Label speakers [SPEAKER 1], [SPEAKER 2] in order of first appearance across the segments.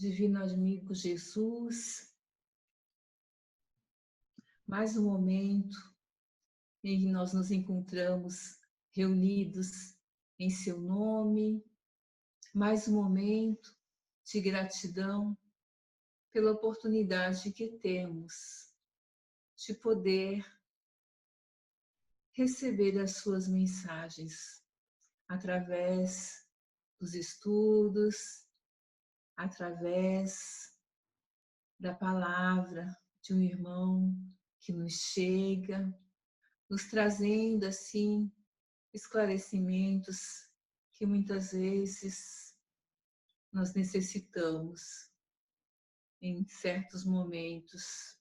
[SPEAKER 1] Divino amigo Jesus, mais um momento em que nós nos encontramos reunidos em seu nome, mais um momento de gratidão pela oportunidade que temos de poder receber as suas mensagens através dos estudos, através da palavra de um irmão que nos chega, nos trazendo assim esclarecimentos que muitas vezes nós necessitamos em certos momentos.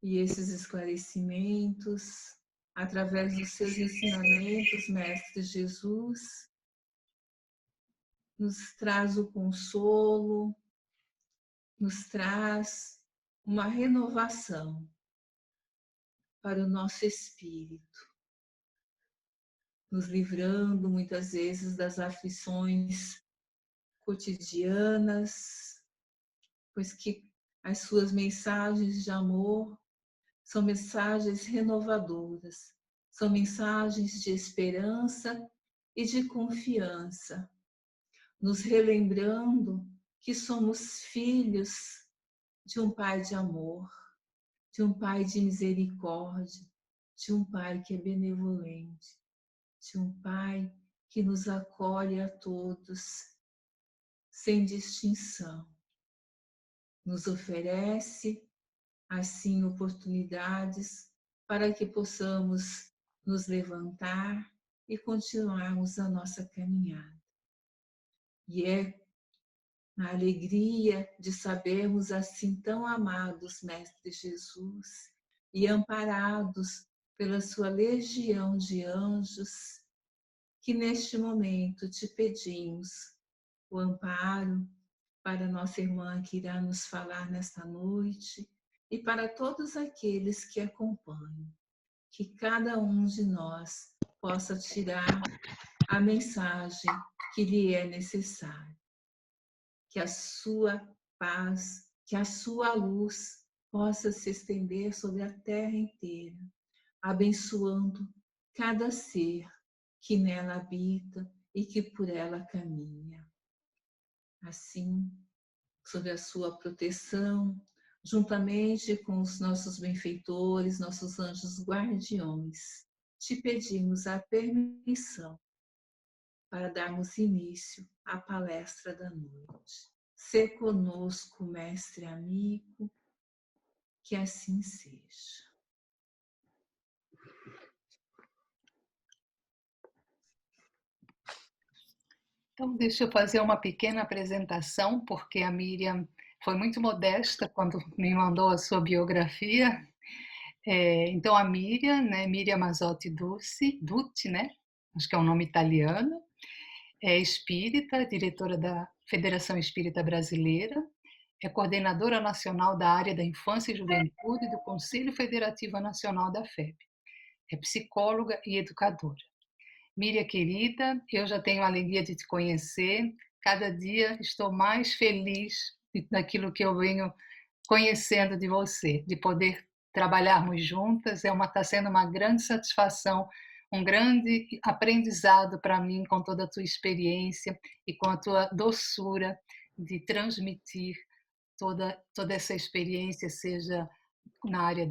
[SPEAKER 1] E esses esclarecimentos, através dos seus ensinamentos, Mestre Jesus, nos traz o consolo, nos traz uma renovação para o nosso espírito, nos livrando muitas vezes das aflições cotidianas, pois que as suas mensagens de amor são mensagens renovadoras, são mensagens de esperança e de confiança, nos relembrando que somos filhos de um Pai de amor, de um Pai de misericórdia, de um Pai que é benevolente, de um Pai que nos acolhe a todos, sem distinção. Nos oferece, assim, oportunidades para que possamos nos levantar e continuarmos a nossa caminhada. E é na alegria de sabermos assim tão amados, Mestre Jesus, e amparados pela sua legião de anjos, que neste momento te pedimos o amparo para nossa irmã que irá nos falar nesta noite e para todos aqueles que acompanham, que cada um de nós possa tirar a mensagem que lhe é necessária, que a sua paz, que a sua luz possa se estender sobre a terra inteira, abençoando cada ser que nela habita e que por ela caminha. Assim, sob a sua proteção, juntamente com os nossos benfeitores, nossos anjos guardiões, te pedimos a permissão para darmos início à palestra da noite. Sê conosco, mestre amigo, que assim seja.
[SPEAKER 2] Então, deixa eu fazer uma pequena apresentação, porque a Miriam foi muito modesta quando me mandou a sua biografia. Então, a Miriam, né, Miriam Mazzotti Dutti, né, acho que é um nome italiano, é espírita, diretora da Federação Espírita Brasileira, é coordenadora nacional da área da Infância e Juventude do Conselho Federativo Nacional da FEB, é psicóloga e educadora. Miriam querida, eu já tenho a alegria de te conhecer, cada dia estou mais feliz daquilo que eu venho conhecendo de você, de poder trabalharmos juntas, está sendo uma grande satisfação, um grande aprendizado para mim com toda a tua experiência e com a tua doçura de transmitir toda essa experiência, seja na área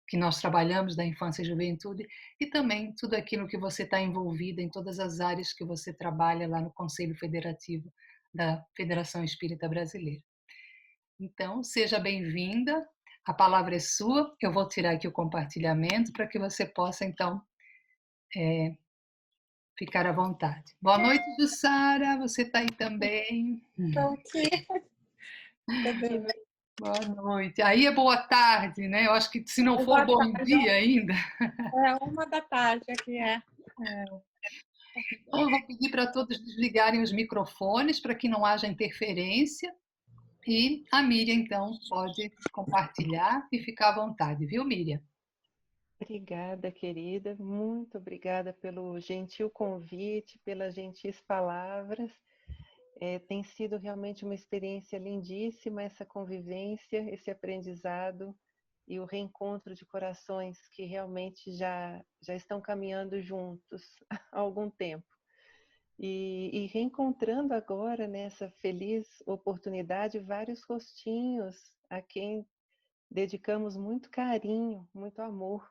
[SPEAKER 2] que nós trabalhamos, da infância e juventude, e também tudo aquilo que você está envolvida em todas as áreas que você trabalha lá no Conselho Federativo da Federação Espírita Brasileira. Então, seja bem-vinda, a palavra é sua, eu vou tirar aqui o compartilhamento para que você possa, então, ficar à vontade. Boa noite, Jussara, você está aí também?
[SPEAKER 3] Estou aqui. Tudo bem?
[SPEAKER 2] Boa noite. Aí é boa tarde, né? Eu acho que se não for
[SPEAKER 3] Boa
[SPEAKER 2] bom
[SPEAKER 3] tarde.
[SPEAKER 2] dia ainda.
[SPEAKER 3] É 1 da tarde aqui,
[SPEAKER 2] Então, eu vou pedir para todos desligarem os microfones para que não haja interferência. E a Miriam, então, pode compartilhar e ficar à vontade, viu, Miriam?
[SPEAKER 4] Obrigada, querida. Muito obrigada pelo gentil convite, pelas gentis palavras. Tem sido realmente uma experiência lindíssima essa convivência, esse aprendizado e o reencontro de corações que realmente já estão caminhando juntos há algum tempo. E reencontrando agora nessa feliz oportunidade vários rostinhos a quem dedicamos muito carinho, muito amor.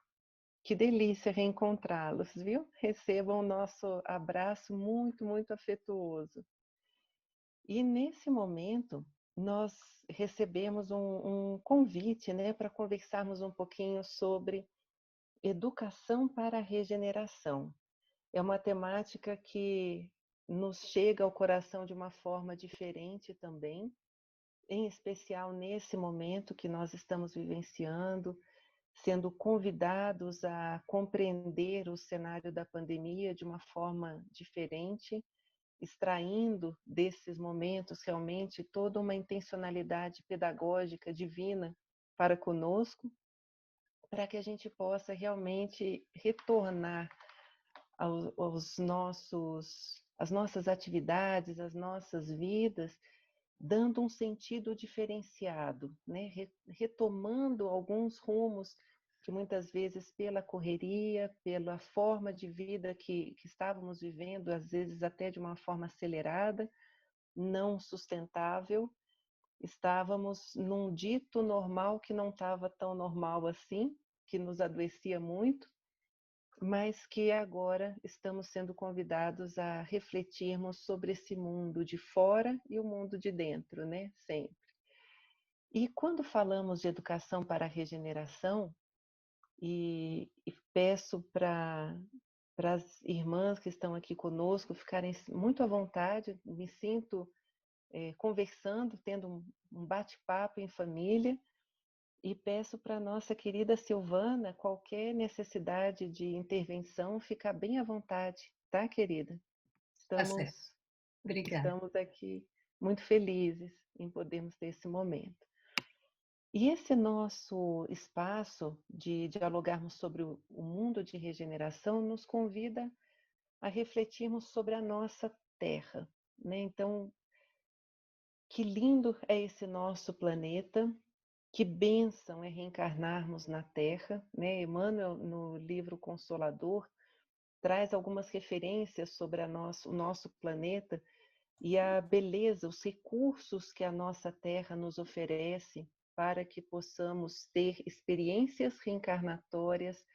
[SPEAKER 4] Que delícia reencontrá-los, viu? Recebam o nosso abraço muito, muito afetuoso. E nesse momento, nós recebemos um convite, né, para conversarmos um pouquinho sobre educação para a regeneração. É uma temática que nos chega ao coração de uma forma diferente também, em especial nesse momento que nós estamos vivenciando, sendo convidados a compreender o cenário da pandemia de uma forma diferente, extraindo desses momentos realmente toda uma intencionalidade pedagógica divina para conosco, para que a gente possa realmente retornar às nossas atividades, às nossas vidas, dando um sentido diferenciado, né? Retomando alguns rumos que muitas vezes pela correria, pela forma de vida que estávamos vivendo, às vezes até de uma forma acelerada, não sustentável, estávamos num dito normal que não estava tão normal assim, que nos adoecia muito, mas que agora estamos sendo convidados a refletirmos sobre esse mundo de fora e o mundo de dentro, né? Sempre. E quando falamos de educação para a regeneração, e peço para as irmãs que estão aqui conosco ficarem muito à vontade, me sinto conversando, tendo um bate-papo em família, e peço para a nossa querida Silvana, qualquer necessidade de intervenção, ficar bem à vontade, tá, querida?
[SPEAKER 2] Tá certo. Obrigada.
[SPEAKER 4] Estamos aqui muito felizes em podermos ter esse momento. E esse nosso espaço de dialogarmos sobre o mundo de regeneração nos convida a refletirmos sobre a nossa Terra, né? Então, que lindo é esse nosso planeta, que bênção é reencarnarmos na Terra, né? Emmanuel, no livro Consolador, traz algumas referências sobre o nosso planeta e a beleza, os recursos que a nossa Terra nos oferece para que possamos ter experiências reencarnatórias,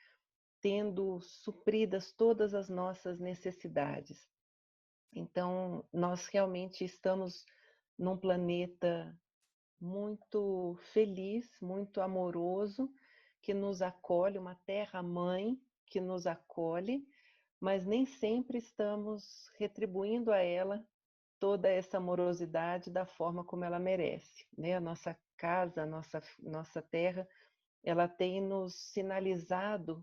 [SPEAKER 4] tendo supridas todas as nossas necessidades. Então, nós realmente estamos num planeta muito feliz, muito amoroso, que nos acolhe, uma terra-mãe que nos acolhe, mas nem sempre estamos retribuindo a ela toda essa amorosidade da forma como ela merece, né? A nossa casa, a nossa terra, ela tem nos sinalizado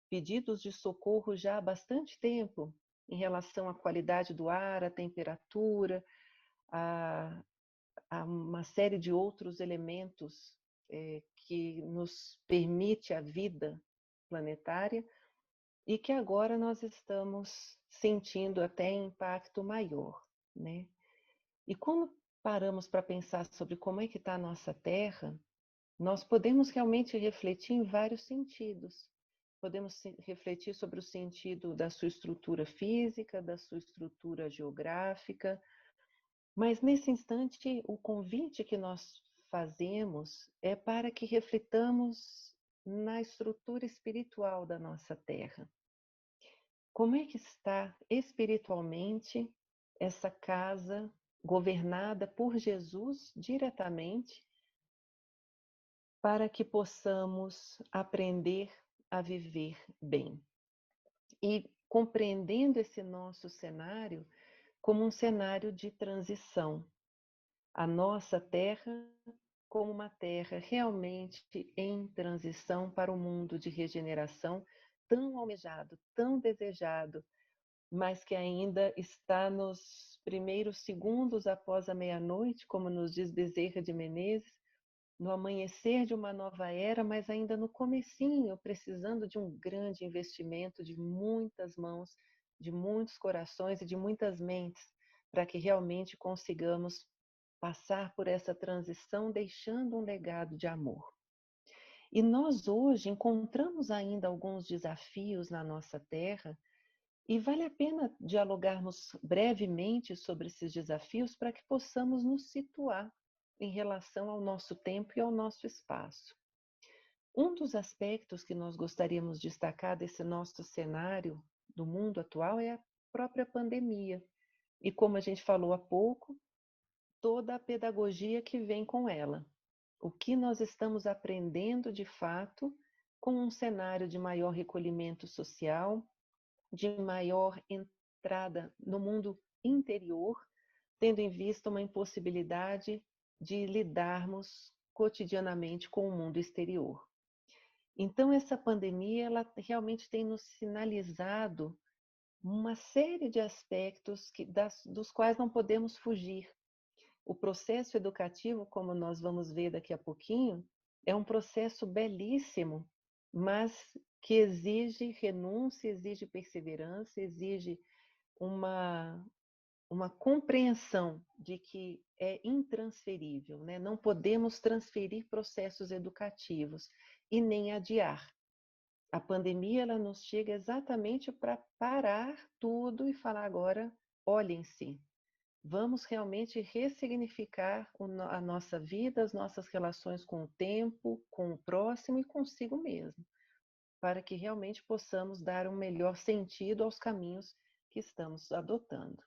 [SPEAKER 4] pedidos de socorro já há bastante tempo em relação à qualidade do ar, à temperatura, a uma série de outros elementos que nos permite a vida planetária e que agora nós estamos sentindo até impacto maior, né? E quando paramos para pensar sobre como é que está a nossa Terra, nós podemos realmente refletir em vários sentidos. Podemos refletir sobre o sentido da sua estrutura física, da sua estrutura geográfica, mas nesse instante o convite que nós fazemos é para que reflitamos na estrutura espiritual da nossa Terra. Como é que está espiritualmente essa casa governada por Jesus diretamente, para que possamos aprender a viver bem? E compreendendo esse nosso cenário como um cenário de transição. A nossa Terra como uma terra realmente em transição para o mundo de regeneração tão almejado, tão desejado, mas que ainda está nos primeiros segundos após a meia-noite, como nos diz Bezerra de Menezes, no amanhecer de uma nova era, mas ainda no comecinho, precisando de um grande investimento de muitas mãos, de muitos corações e de muitas mentes, para que realmente consigamos passar por essa transição, deixando um legado de amor. E nós hoje encontramos ainda alguns desafios na nossa Terra, e vale a pena dialogarmos brevemente sobre esses desafios para que possamos nos situar em relação ao nosso tempo e ao nosso espaço. Um dos aspectos que nós gostaríamos de destacar desse nosso cenário do mundo atual é a própria pandemia. E como a gente falou há pouco, toda a pedagogia que vem com ela. O que nós estamos aprendendo de fato com um cenário de maior recolhimento social, de maior entrada no mundo interior, tendo em vista uma impossibilidade de lidarmos cotidianamente com o mundo exterior. Então, essa pandemia, ela realmente tem nos sinalizado uma série de aspectos dos quais não podemos fugir. O processo educativo, como nós vamos ver daqui a pouquinho, é um processo belíssimo, mas que exige renúncia, exige perseverança, exige uma compreensão de que é intransferível, né? Não podemos transferir processos educativos e nem adiar. A pandemia, ela nos chega exatamente para parar tudo e falar agora, olhem-se, vamos realmente ressignificar a nossa vida, as nossas relações com o tempo, com o próximo e consigo mesmo, para que realmente possamos dar um melhor sentido aos caminhos que estamos adotando.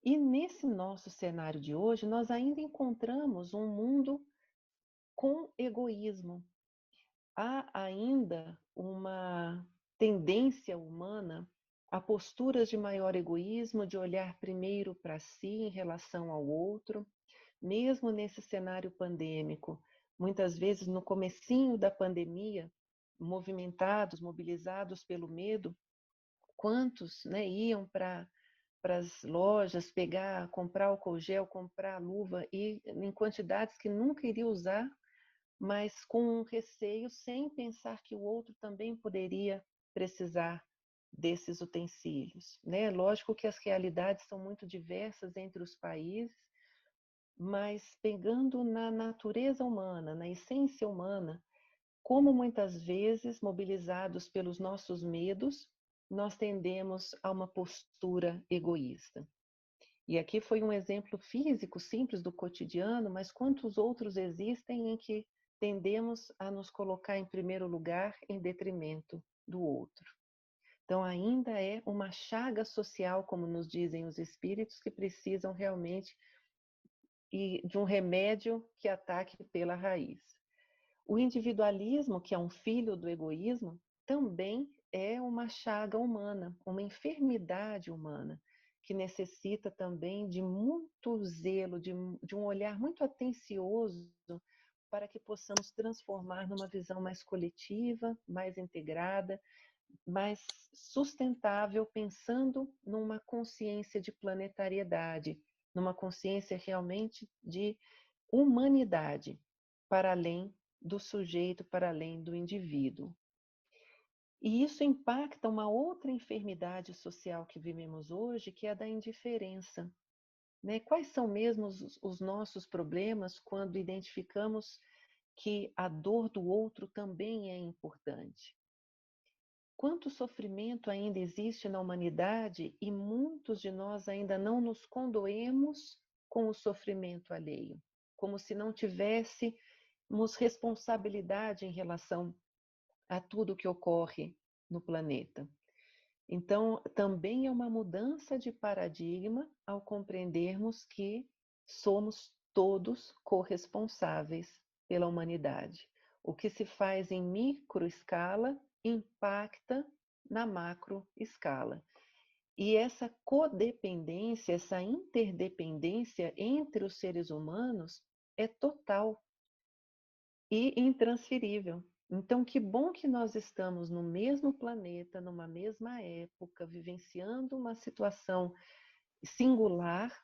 [SPEAKER 4] E nesse nosso cenário de hoje, nós ainda encontramos um mundo com egoísmo. Há ainda uma tendência humana a posturas de maior egoísmo, de olhar primeiro para si em relação ao outro, mesmo nesse cenário pandêmico. Muitas vezes, no comecinho da pandemia, movimentados, mobilizados pelo medo, quantos, né, iam para as lojas comprar álcool gel, comprar luva, e em quantidades que nunca iria usar, mas com um receio, sem pensar que o outro também poderia precisar desses utensílios, né? Lógico que as realidades são muito diversas entre os países, mas pegando na natureza humana, na essência humana, como muitas vezes, mobilizados pelos nossos medos, nós tendemos a uma postura egoísta. E aqui foi um exemplo físico, simples do cotidiano, mas quantos outros existem em que tendemos a nos colocar em primeiro lugar em detrimento do outro. Então, ainda é uma chaga social, como nos dizem os espíritos, que precisam realmente de um remédio que ataque pela raiz. O individualismo, que é um filho do egoísmo, também é uma chaga humana, uma enfermidade humana, que necessita também de muito zelo, de um olhar muito atencioso para que possamos transformar numa visão mais coletiva, mais integrada, mais sustentável, pensando numa consciência de planetariedade, numa consciência realmente de humanidade, para além do sujeito, para além do indivíduo. E isso impacta uma outra enfermidade social que vivemos hoje, que é a da indiferença. Né? Quais são mesmo os nossos problemas quando identificamos que a dor do outro também é importante? Quanto sofrimento ainda existe na humanidade e muitos de nós ainda não nos condoemos com o sofrimento alheio, como se não tivéssemos responsabilidade em relação a tudo que ocorre no planeta. Então, também é uma mudança de paradigma ao compreendermos que somos todos corresponsáveis pela humanidade. O que se faz em microescala impacta na macroescala. E essa codependência, essa interdependência entre os seres humanos é total e intransferível. Então, que bom que nós estamos no mesmo planeta, numa mesma época, vivenciando uma situação singular,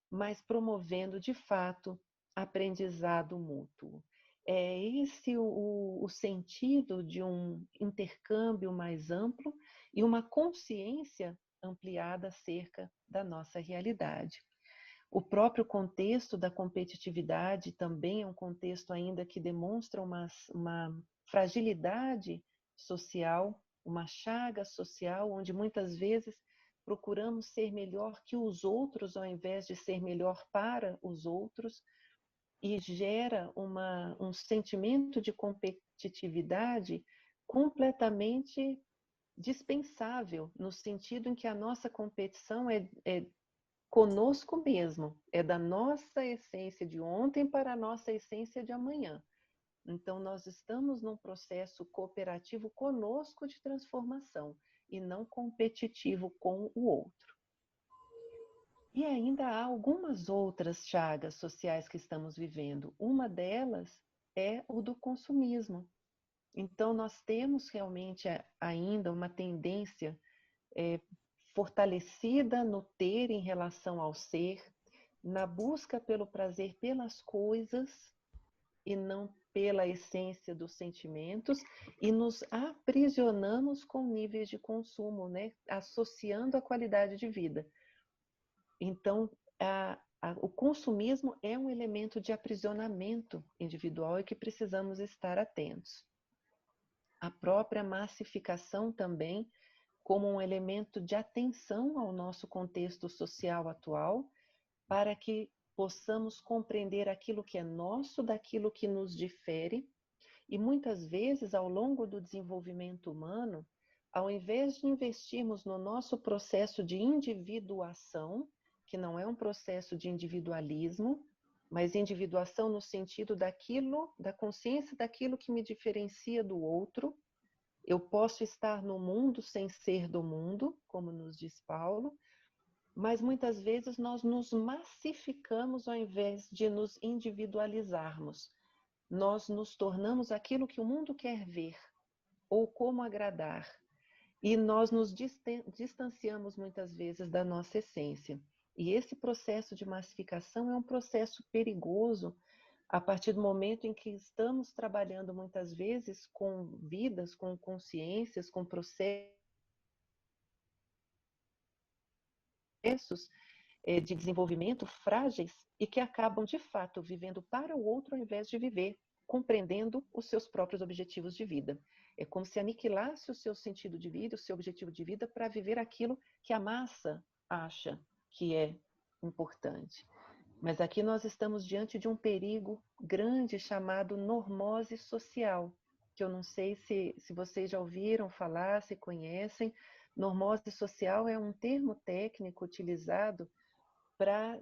[SPEAKER 4] mas promovendo, de fato, aprendizado mútuo. É esse o sentido de um intercâmbio mais amplo e uma consciência ampliada acerca da nossa realidade. O próprio contexto da competitividade também é um contexto ainda que demonstra uma fragilidade social, uma chaga social, onde muitas vezes procuramos ser melhor que os outros ao invés de ser melhor para os outros, e gera um sentimento de competitividade completamente dispensável, no sentido em que a nossa competição é conosco mesmo, é da nossa essência de ontem para a nossa essência de amanhã. Então, nós estamos num processo cooperativo conosco de transformação e não competitivo com o outro. E ainda há algumas outras chagas sociais que estamos vivendo. Uma delas é o do consumismo. Então, nós temos realmente ainda uma tendência fortalecida no ter em relação ao ser, na busca pelo prazer pelas coisas e não pela essência dos sentimentos, e nos aprisionamos com níveis de consumo, né? Associando a qualidade de vida. Então, o consumismo é um elemento de aprisionamento individual e que precisamos estar atentos. A própria massificação também, como um elemento de atenção ao nosso contexto social atual, para que possamos compreender aquilo que é nosso daquilo que nos difere. E muitas vezes, ao longo do desenvolvimento humano, ao invés de investirmos no nosso processo de individuação, que não é um processo de individualismo, mas individuação no sentido daquilo, da consciência daquilo que me diferencia do outro. Eu posso estar no mundo sem ser do mundo, como nos diz Paulo, mas muitas vezes nós nos massificamos ao invés de nos individualizarmos. Nós nos tornamos aquilo que o mundo quer ver, ou como agradar. E nós nos distanciamos muitas vezes da nossa essência. E esse processo de massificação é um processo perigoso a partir do momento em que estamos trabalhando muitas vezes com vidas, com consciências, com processos de desenvolvimento frágeis e que acabam, de fato, vivendo para o outro ao invés de viver, compreendendo os seus próprios objetivos de vida. É como se aniquilasse o seu sentido de vida, o seu objetivo de vida, para viver aquilo que a massa acha que é importante. Mas aqui nós estamos diante de um perigo grande chamado normose social, que eu não sei se vocês já ouviram falar, se conhecem. Normose social é um termo técnico utilizado para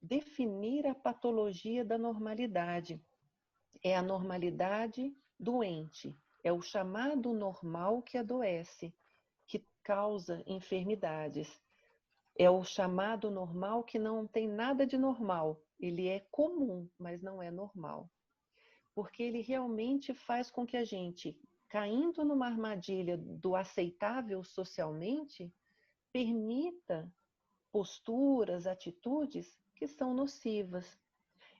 [SPEAKER 4] definir a patologia da normalidade. É a normalidade doente, é o chamado normal que adoece, que causa enfermidades. É o chamado normal que não tem nada de normal. Ele é comum, mas não é normal. Porque ele realmente faz com que a gente, caindo numa armadilha do aceitável socialmente, permita posturas, atitudes que são nocivas.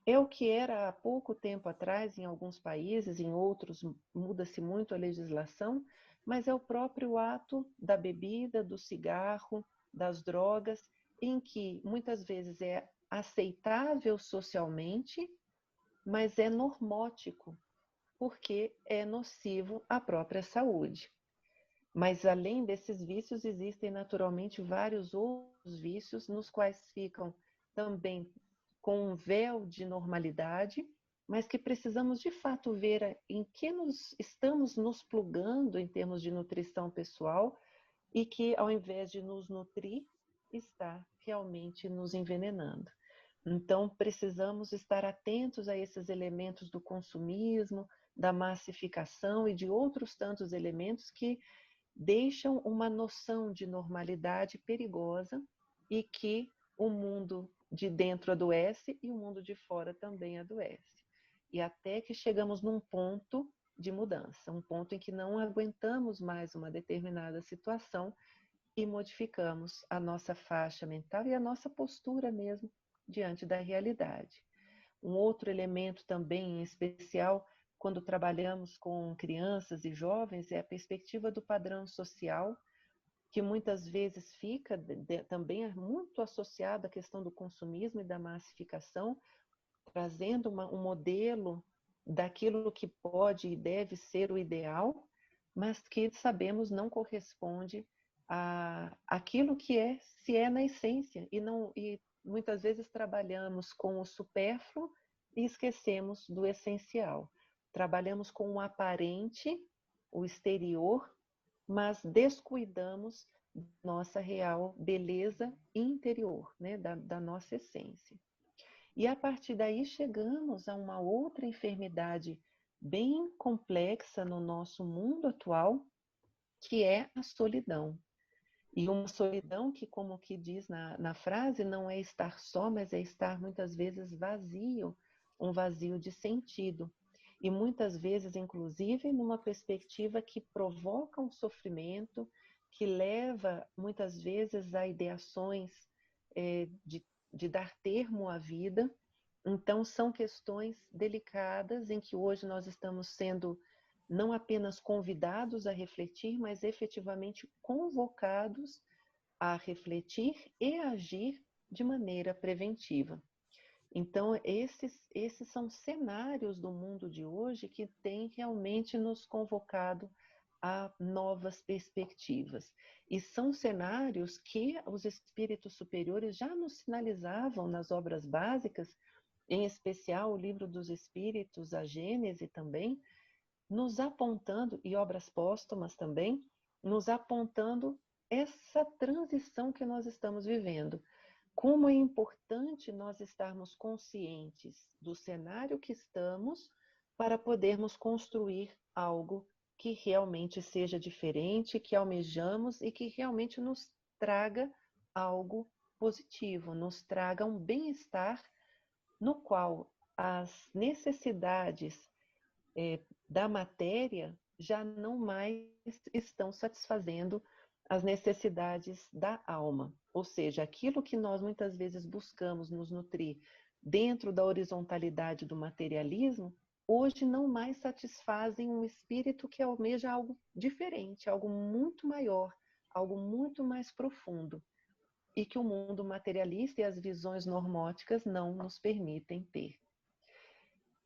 [SPEAKER 4] É o que era há pouco tempo atrás em alguns países, em outros muda-se muito a legislação, mas é o próprio ato da bebida, do cigarro, das drogas, em que muitas vezes é aceitável socialmente, mas é normótico, porque é nocivo à própria saúde. Mas além desses vícios, existem naturalmente vários outros vícios nos quais ficam também com um véu de normalidade, mas que precisamos de fato ver em que estamos nos plugando em termos de nutrição pessoal e que, ao invés de nos nutrir, está realmente nos envenenando. Então, precisamos estar atentos a esses elementos do consumismo, da massificação e de outros tantos elementos que deixam uma noção de normalidade perigosa e que o mundo de dentro adoece e o mundo de fora também adoece. E até que chegamos num ponto de mudança, um ponto em que não aguentamos mais uma determinada situação e modificamos a nossa faixa mental e a nossa postura mesmo diante da realidade. Um outro elemento também em especial, quando trabalhamos com crianças e jovens, é a perspectiva do padrão social, que muitas vezes fica também muito associado à questão do consumismo e da massificação, trazendo um modelo daquilo que pode e deve ser o ideal, mas que sabemos não corresponde àquilo que se é na essência, e muitas vezes trabalhamos com o supérfluo e esquecemos do essencial. Trabalhamos com o aparente, o exterior, mas descuidamos nossa real beleza interior, né? da nossa essência. E a partir daí chegamos a uma outra enfermidade bem complexa no nosso mundo atual, que é a solidão. E uma solidão que, como que diz na frase, não é estar só, mas é estar muitas vezes vazio, um vazio de sentido. E muitas vezes, inclusive, numa perspectiva que provoca um sofrimento, que leva muitas vezes a ideações de dar termo à vida. Então, são questões delicadas em que hoje nós estamos sendo não apenas convidados a refletir, mas efetivamente convocados a refletir e agir de maneira preventiva. Então, esses são cenários do mundo de hoje que têm realmente nos convocado a novas perspectivas. E são cenários que os espíritos superiores já nos sinalizavam nas obras básicas, em especial o Livro dos Espíritos, a Gênese também, nos apontando, e obras póstumas também, nos apontando essa transição que nós estamos vivendo. Como é importante nós estarmos conscientes do cenário que estamos para podermos construir algo que realmente seja diferente, que almejamos e que realmente nos traga algo positivo, nos traga um bem-estar no qual as necessidades da matéria já não mais estão satisfazendo as necessidades da alma. Ou seja, aquilo que nós muitas vezes buscamos nos nutrir dentro da horizontalidade do materialismo, hoje não mais satisfazem um espírito que almeja algo diferente, algo muito maior, algo muito mais profundo, e que o mundo materialista e as visões normóticas não nos permitem ter.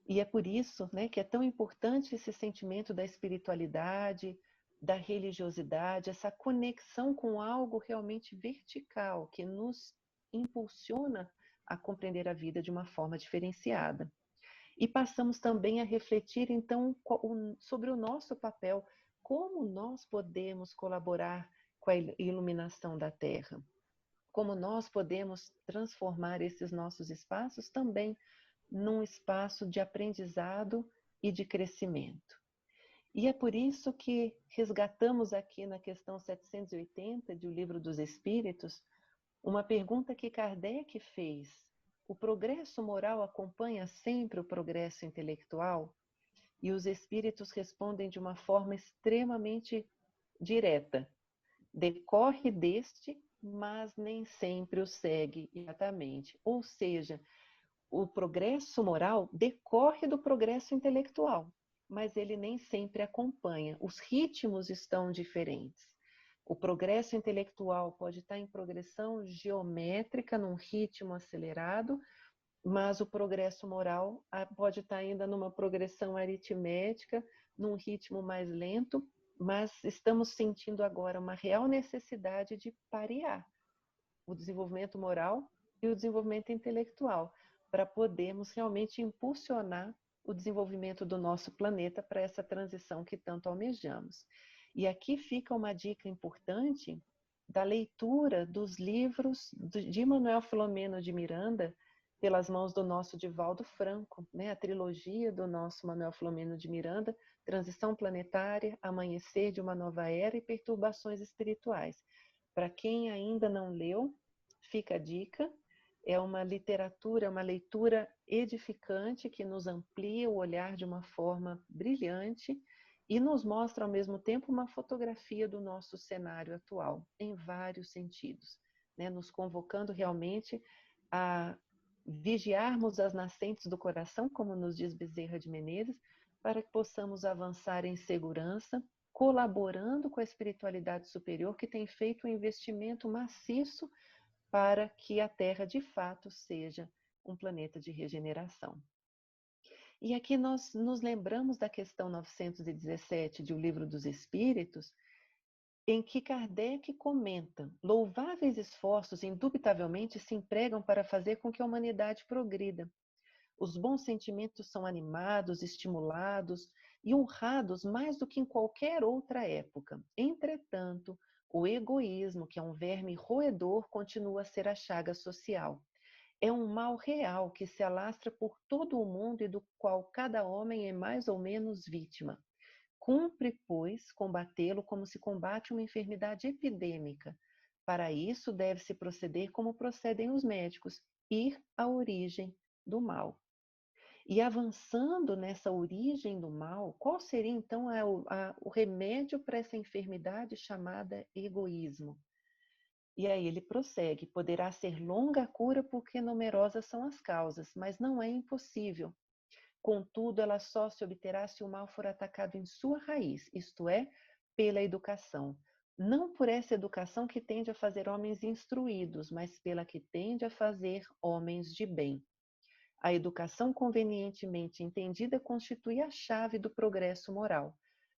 [SPEAKER 4] E é por isso, né, que é tão importante esse sentimento da espiritualidade, da religiosidade, essa conexão com algo realmente vertical, que nos impulsiona a compreender a vida de uma forma diferenciada. E passamos também a refletir, então, sobre o nosso papel, como nós podemos colaborar com a iluminação da Terra, como nós podemos transformar esses nossos espaços também num espaço de aprendizado e de crescimento. E é por isso que resgatamos aqui na questão 780 do Livro dos Espíritos uma pergunta que Kardec fez: o progresso moral acompanha sempre o progresso intelectual? E os espíritos respondem de uma forma extremamente direta: decorre deste, mas nem sempre o segue imediatamente. Ou seja, o progresso moral decorre do progresso intelectual, mas ele nem sempre acompanha. Os ritmos estão diferentes. O progresso intelectual pode estar em progressão geométrica, num ritmo acelerado, mas o progresso moral pode estar ainda numa progressão aritmética, num ritmo mais lento, mas estamos sentindo agora uma real necessidade de parear o desenvolvimento moral e o desenvolvimento intelectual, para podermos realmente impulsionar o desenvolvimento do nosso planeta para essa transição que tanto almejamos. E aqui fica uma dica importante da leitura dos livros de Manuel Filomeno de Miranda, pelas mãos do nosso Divaldo Franco, né? A trilogia do nosso Manuel Filomeno de Miranda, Transição Planetária, Amanhecer de uma Nova Era e Perturbações Espirituais. Para quem ainda não leu, fica a dica. É uma literatura, uma leitura edificante que nos amplia o olhar de uma forma brilhante e nos mostra ao mesmo tempo uma fotografia do nosso cenário atual, em vários sentidos, né? Nos convocando realmente a vigiarmos as nascentes do coração, como nos diz Bezerra de Menezes, para que possamos avançar em segurança, colaborando com a espiritualidade superior que tem feito um investimento maciço para que a Terra de fato seja um planeta de regeneração. E aqui nós nos lembramos da questão 917 de O Livro dos Espíritos, em que Kardec comenta: louváveis esforços indubitavelmente se empregam para fazer com que a humanidade progrida. Os bons sentimentos são animados, estimulados e honrados mais do que em qualquer outra época. Entretanto, o egoísmo, que é um verme roedor, continua a ser a chaga social. É um mal real que se alastra por todo o mundo e do qual cada homem é mais ou menos vítima. Cumpre, pois, combatê-lo como se combate uma enfermidade epidêmica. Para isso, deve-se proceder como procedem os médicos, ir à origem do mal. E avançando nessa origem do mal, qual seria então o remédio para essa enfermidade chamada egoísmo? E aí ele prossegue: poderá ser longa a cura porque numerosas são as causas, mas não é impossível. Contudo, ela só se obterá se o mal for atacado em sua raiz, isto é, pela educação. Não por essa educação que tende a fazer homens instruídos, mas pela que tende a fazer homens de bem. A educação convenientemente entendida constitui a chave do progresso moral.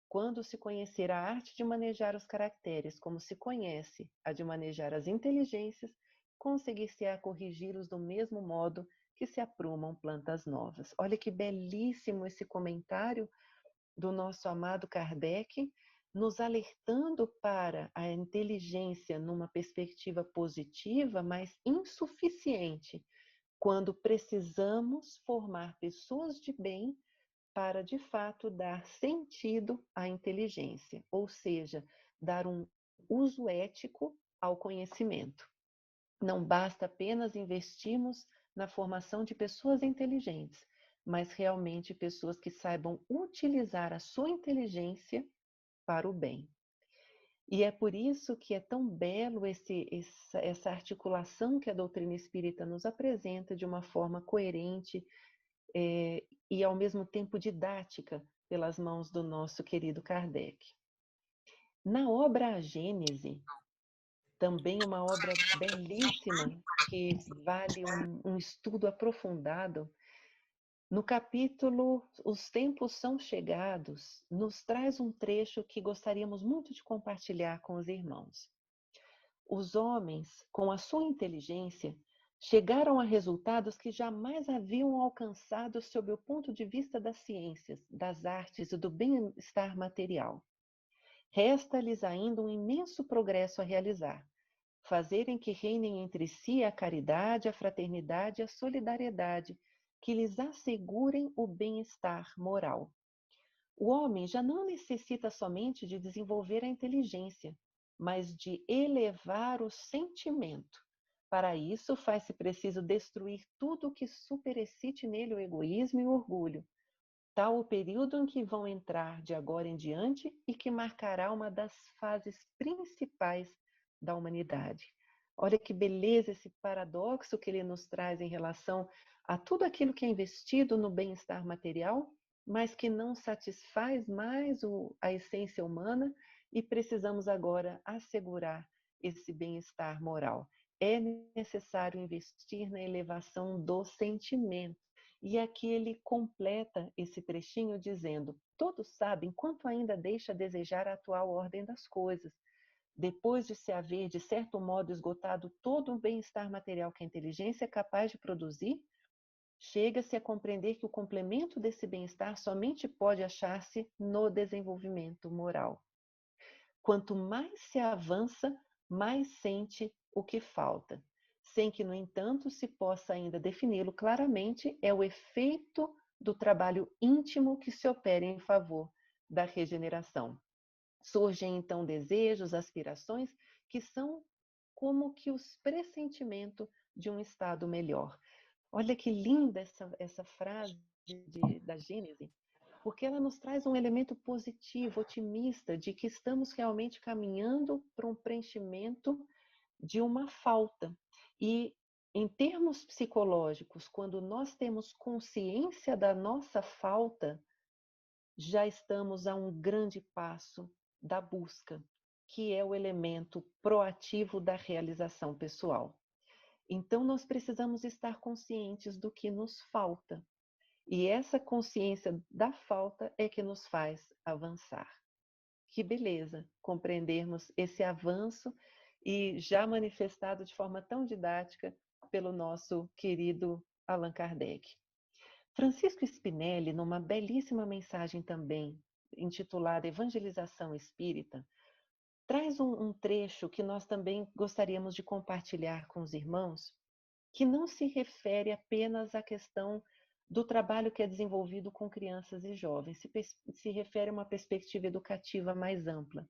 [SPEAKER 4] Quando se conhecer a arte de manejar os caracteres como se conhece a de manejar as inteligências, conseguir-se-á corrigi-los do mesmo modo que se aprumam plantas novas. Olha que belíssimo esse comentário do nosso amado Kardec, nos alertando para a inteligência numa perspectiva positiva, mas insuficiente, quando precisamos formar pessoas de bem para, de fato, dar sentido à inteligência, ou seja, dar um uso ético ao conhecimento. Não basta apenas investirmos na formação de pessoas inteligentes, mas realmente pessoas que saibam utilizar a sua inteligência para o bem. E é por isso que é tão belo essa articulação que a doutrina espírita nos apresenta de uma forma coerente e ao mesmo tempo didática pelas mãos do nosso querido Kardec. Na obra A Gênese, também uma obra belíssima que vale um estudo aprofundado, no capítulo Os Tempos São Chegados, nos traz um trecho que gostaríamos muito de compartilhar com os irmãos. Os homens, com a sua inteligência, chegaram a resultados que jamais haviam alcançado sob o ponto de vista das ciências, das artes e do bem-estar material. Resta-lhes ainda um imenso progresso a realizar: fazerem que reinem entre si a caridade, a fraternidade e a solidariedade, que lhes assegurem o bem-estar moral. O homem já não necessita somente de desenvolver a inteligência, mas de elevar o sentimento. Para isso, faz-se preciso destruir tudo o que superexcite nele o egoísmo e o orgulho. Tal o período em que vão entrar de agora em diante e que marcará uma das fases principais da humanidade. Olha que beleza esse paradoxo que ele nos traz em relação a tudo aquilo que é investido no bem-estar material, mas que não satisfaz mais a essência humana e precisamos agora assegurar esse bem-estar moral. É necessário investir na elevação do sentimento. E aqui ele completa esse trechinho dizendo: todos sabem quanto ainda deixa a desejar a atual ordem das coisas. Depois de se haver, de certo modo, esgotado todo o bem-estar material que a inteligência é capaz de produzir, chega-se a compreender que o complemento desse bem-estar somente pode achar-se no desenvolvimento moral. Quanto mais se avança, mais sente o que falta, sem que, no entanto, se possa ainda defini-lo claramente, é o efeito do trabalho íntimo que se opera em favor da regeneração. Surgem então desejos, aspirações, que são como que os pressentimentos de um estado melhor. Olha que linda essa frase da Gênese, porque ela nos traz um elemento positivo, otimista, de que estamos realmente caminhando para um preenchimento de uma falta. E em termos psicológicos, quando nós temos consciência da nossa falta, já estamos a um grande passo da busca, que é o elemento proativo da realização pessoal. Então, nós precisamos estar conscientes do que nos falta. E essa consciência da falta é que nos faz avançar. Que beleza compreendermos esse avanço e já manifestado de forma tão didática pelo nosso querido Allan Kardec. Francisco Spinelli, numa belíssima mensagem também, intitulada Evangelização Espírita, traz um trecho que nós também gostaríamos de compartilhar com os irmãos, que não se refere apenas à questão do trabalho que é desenvolvido com crianças e jovens, se refere a uma perspectiva educativa mais ampla.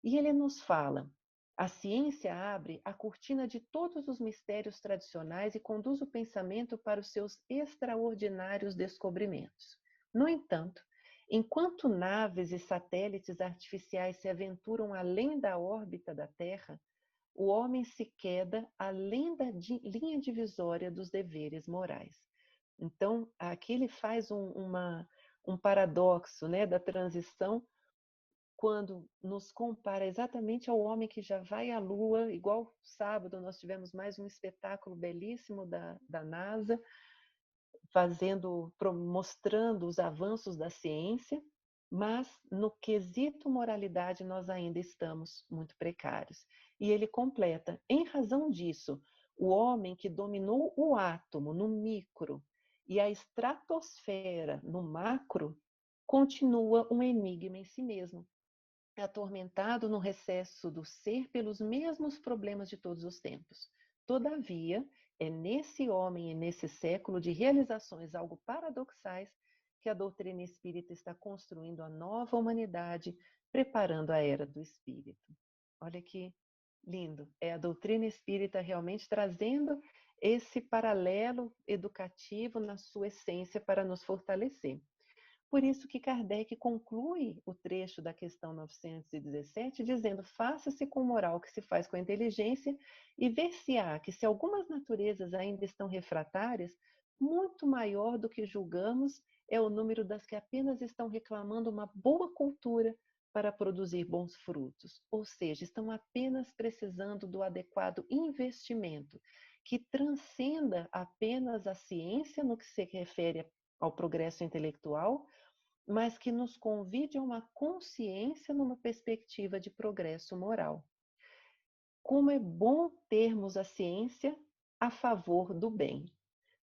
[SPEAKER 4] E ele nos fala: a ciência abre a cortina de todos os mistérios tradicionais e conduz o pensamento para os seus extraordinários descobrimentos. No entanto, enquanto naves e satélites artificiais se aventuram além da órbita da Terra, o homem se queda além da linha divisória dos deveres morais. Então, aqui ele faz um paradoxo, né, da transição, quando nos compara exatamente ao homem que já vai à Lua, igual sábado nós tivemos mais um espetáculo belíssimo da NASA, mostrando os avanços da ciência, mas no quesito moralidade nós ainda estamos muito precários. E ele completa: em razão disso, o homem que dominou o átomo no micro e a estratosfera no macro continua um enigma em si mesmo, atormentado no recesso do ser pelos mesmos problemas de todos os tempos. Todavia, é nesse homem e nesse século de realizações algo paradoxais que a doutrina espírita está construindo a nova humanidade, preparando a era do espírito. Olha que lindo! É a doutrina espírita realmente trazendo esse paralelo educativo na sua essência para nos fortalecer. Por isso que Kardec conclui o trecho da questão 917 dizendo: faça-se com moral que se faz com a inteligência e ver-se-á que se algumas naturezas ainda estão refratárias, muito maior do que julgamos é o número das que apenas estão reclamando uma boa cultura para produzir bons frutos, ou seja, estão apenas precisando do adequado investimento, que transcenda apenas a ciência no que se refere ao progresso intelectual, mas que nos convide a uma consciência numa perspectiva de progresso moral. Como é bom termos a ciência a favor do bem.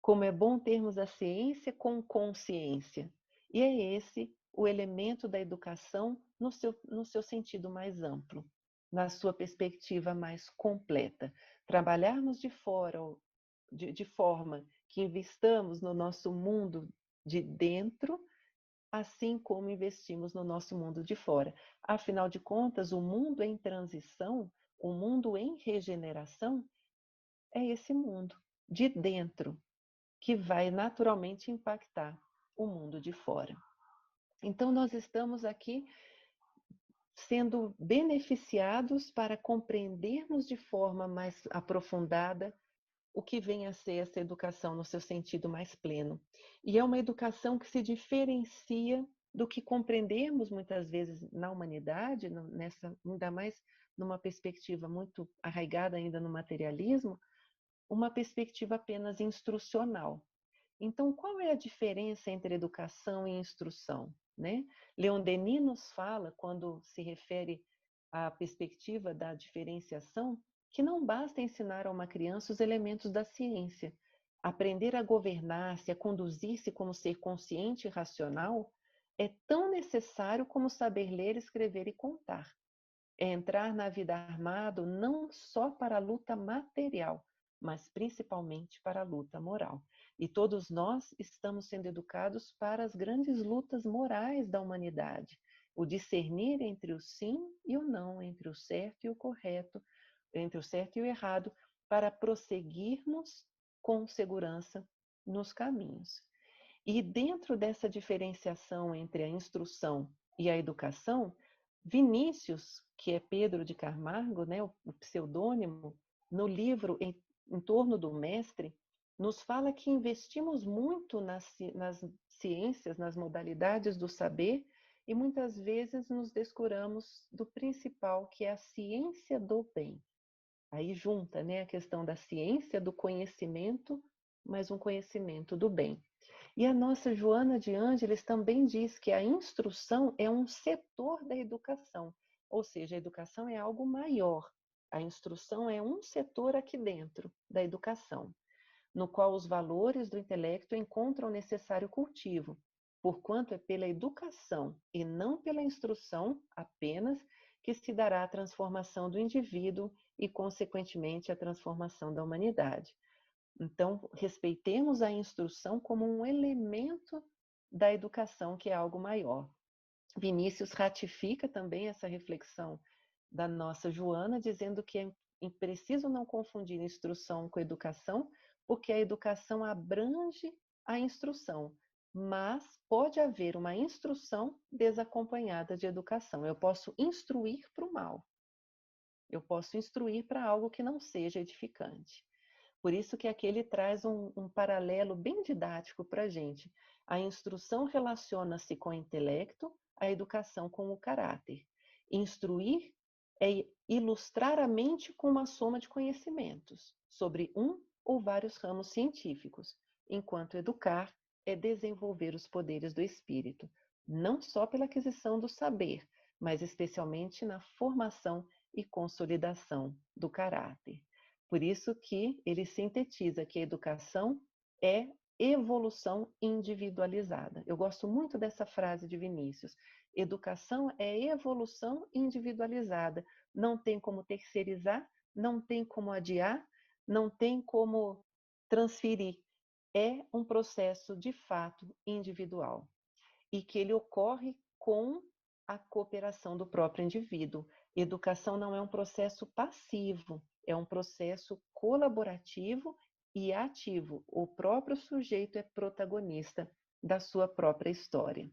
[SPEAKER 4] Como é bom termos a ciência com consciência. E é esse o elemento da educação no seu sentido mais amplo, na sua perspectiva mais completa. Trabalharmos de forma que investamos no nosso mundo de dentro, assim como investimos no nosso mundo de fora. Afinal de contas, o mundo em transição, o mundo em regeneração, é esse mundo de dentro que vai naturalmente impactar o mundo de fora. Então, nós estamos aqui sendo beneficiados para compreendermos de forma mais aprofundada o que vem a ser essa educação no seu sentido mais pleno. E é uma educação que se diferencia do que compreendemos muitas vezes na humanidade, ainda mais numa perspectiva muito arraigada ainda no materialismo, uma perspectiva apenas instrucional. Então, qual é a diferença entre educação e instrução, né? Leon Denis nos fala, quando se refere à perspectiva da diferenciação, que não basta ensinar a uma criança os elementos da ciência. Aprender a governar-se, a conduzir-se como ser consciente e racional é tão necessário como saber ler, escrever e contar. É entrar na vida armado não só para a luta material, mas principalmente para a luta moral. E todos nós estamos sendo educados para as grandes lutas morais da humanidade. O discernir entre o sim e o não, entre o certo e o correto, entre o certo e o errado, para prosseguirmos com segurança nos caminhos. E dentro dessa diferenciação entre a instrução e a educação, Vinícius, que é Pedro de Camargo, né, o pseudônimo, no livro em torno do mestre, nos fala que investimos muito nas ciências, nas modalidades do saber, e muitas vezes nos descuramos do principal, que é a ciência do bem. Aí junta, né, a questão da ciência, do conhecimento, mas um conhecimento do bem. E a nossa Joana de Ângeles também diz que a instrução é um setor da educação, ou seja, a educação é algo maior. A instrução é um setor aqui dentro da educação, no qual os valores do intelecto encontram o necessário cultivo, porquanto é pela educação e não pela instrução apenas que se dará a transformação do indivíduo e, consequentemente, a transformação da humanidade. Então, respeitemos a instrução como um elemento da educação, que é algo maior. Vinícius ratifica também essa reflexão da nossa Joana, dizendo que é preciso não confundir instrução com educação, porque a educação abrange a instrução, mas pode haver uma instrução desacompanhada de educação. Eu posso instruir para o mal, eu posso instruir para algo que não seja edificante. Por isso que aqui ele traz um paralelo bem didático para a gente. A instrução relaciona-se com o intelecto, a educação com o caráter. Instruir é ilustrar a mente com uma soma de conhecimentos sobre um ou vários ramos científicos, enquanto educar é desenvolver os poderes do espírito, não só pela aquisição do saber, mas especialmente na formação e consolidação do caráter. Por isso que ele sintetiza que a educação é evolução individualizada. Eu gosto muito dessa frase de Vinícius. Educação é evolução individualizada. Não tem como terceirizar, não tem como adiar, não tem como transferir. É um processo de fato individual e que ele ocorre com a cooperação do próprio indivíduo. Educação não é um processo passivo, é um processo colaborativo e ativo. O próprio sujeito é protagonista da sua própria história.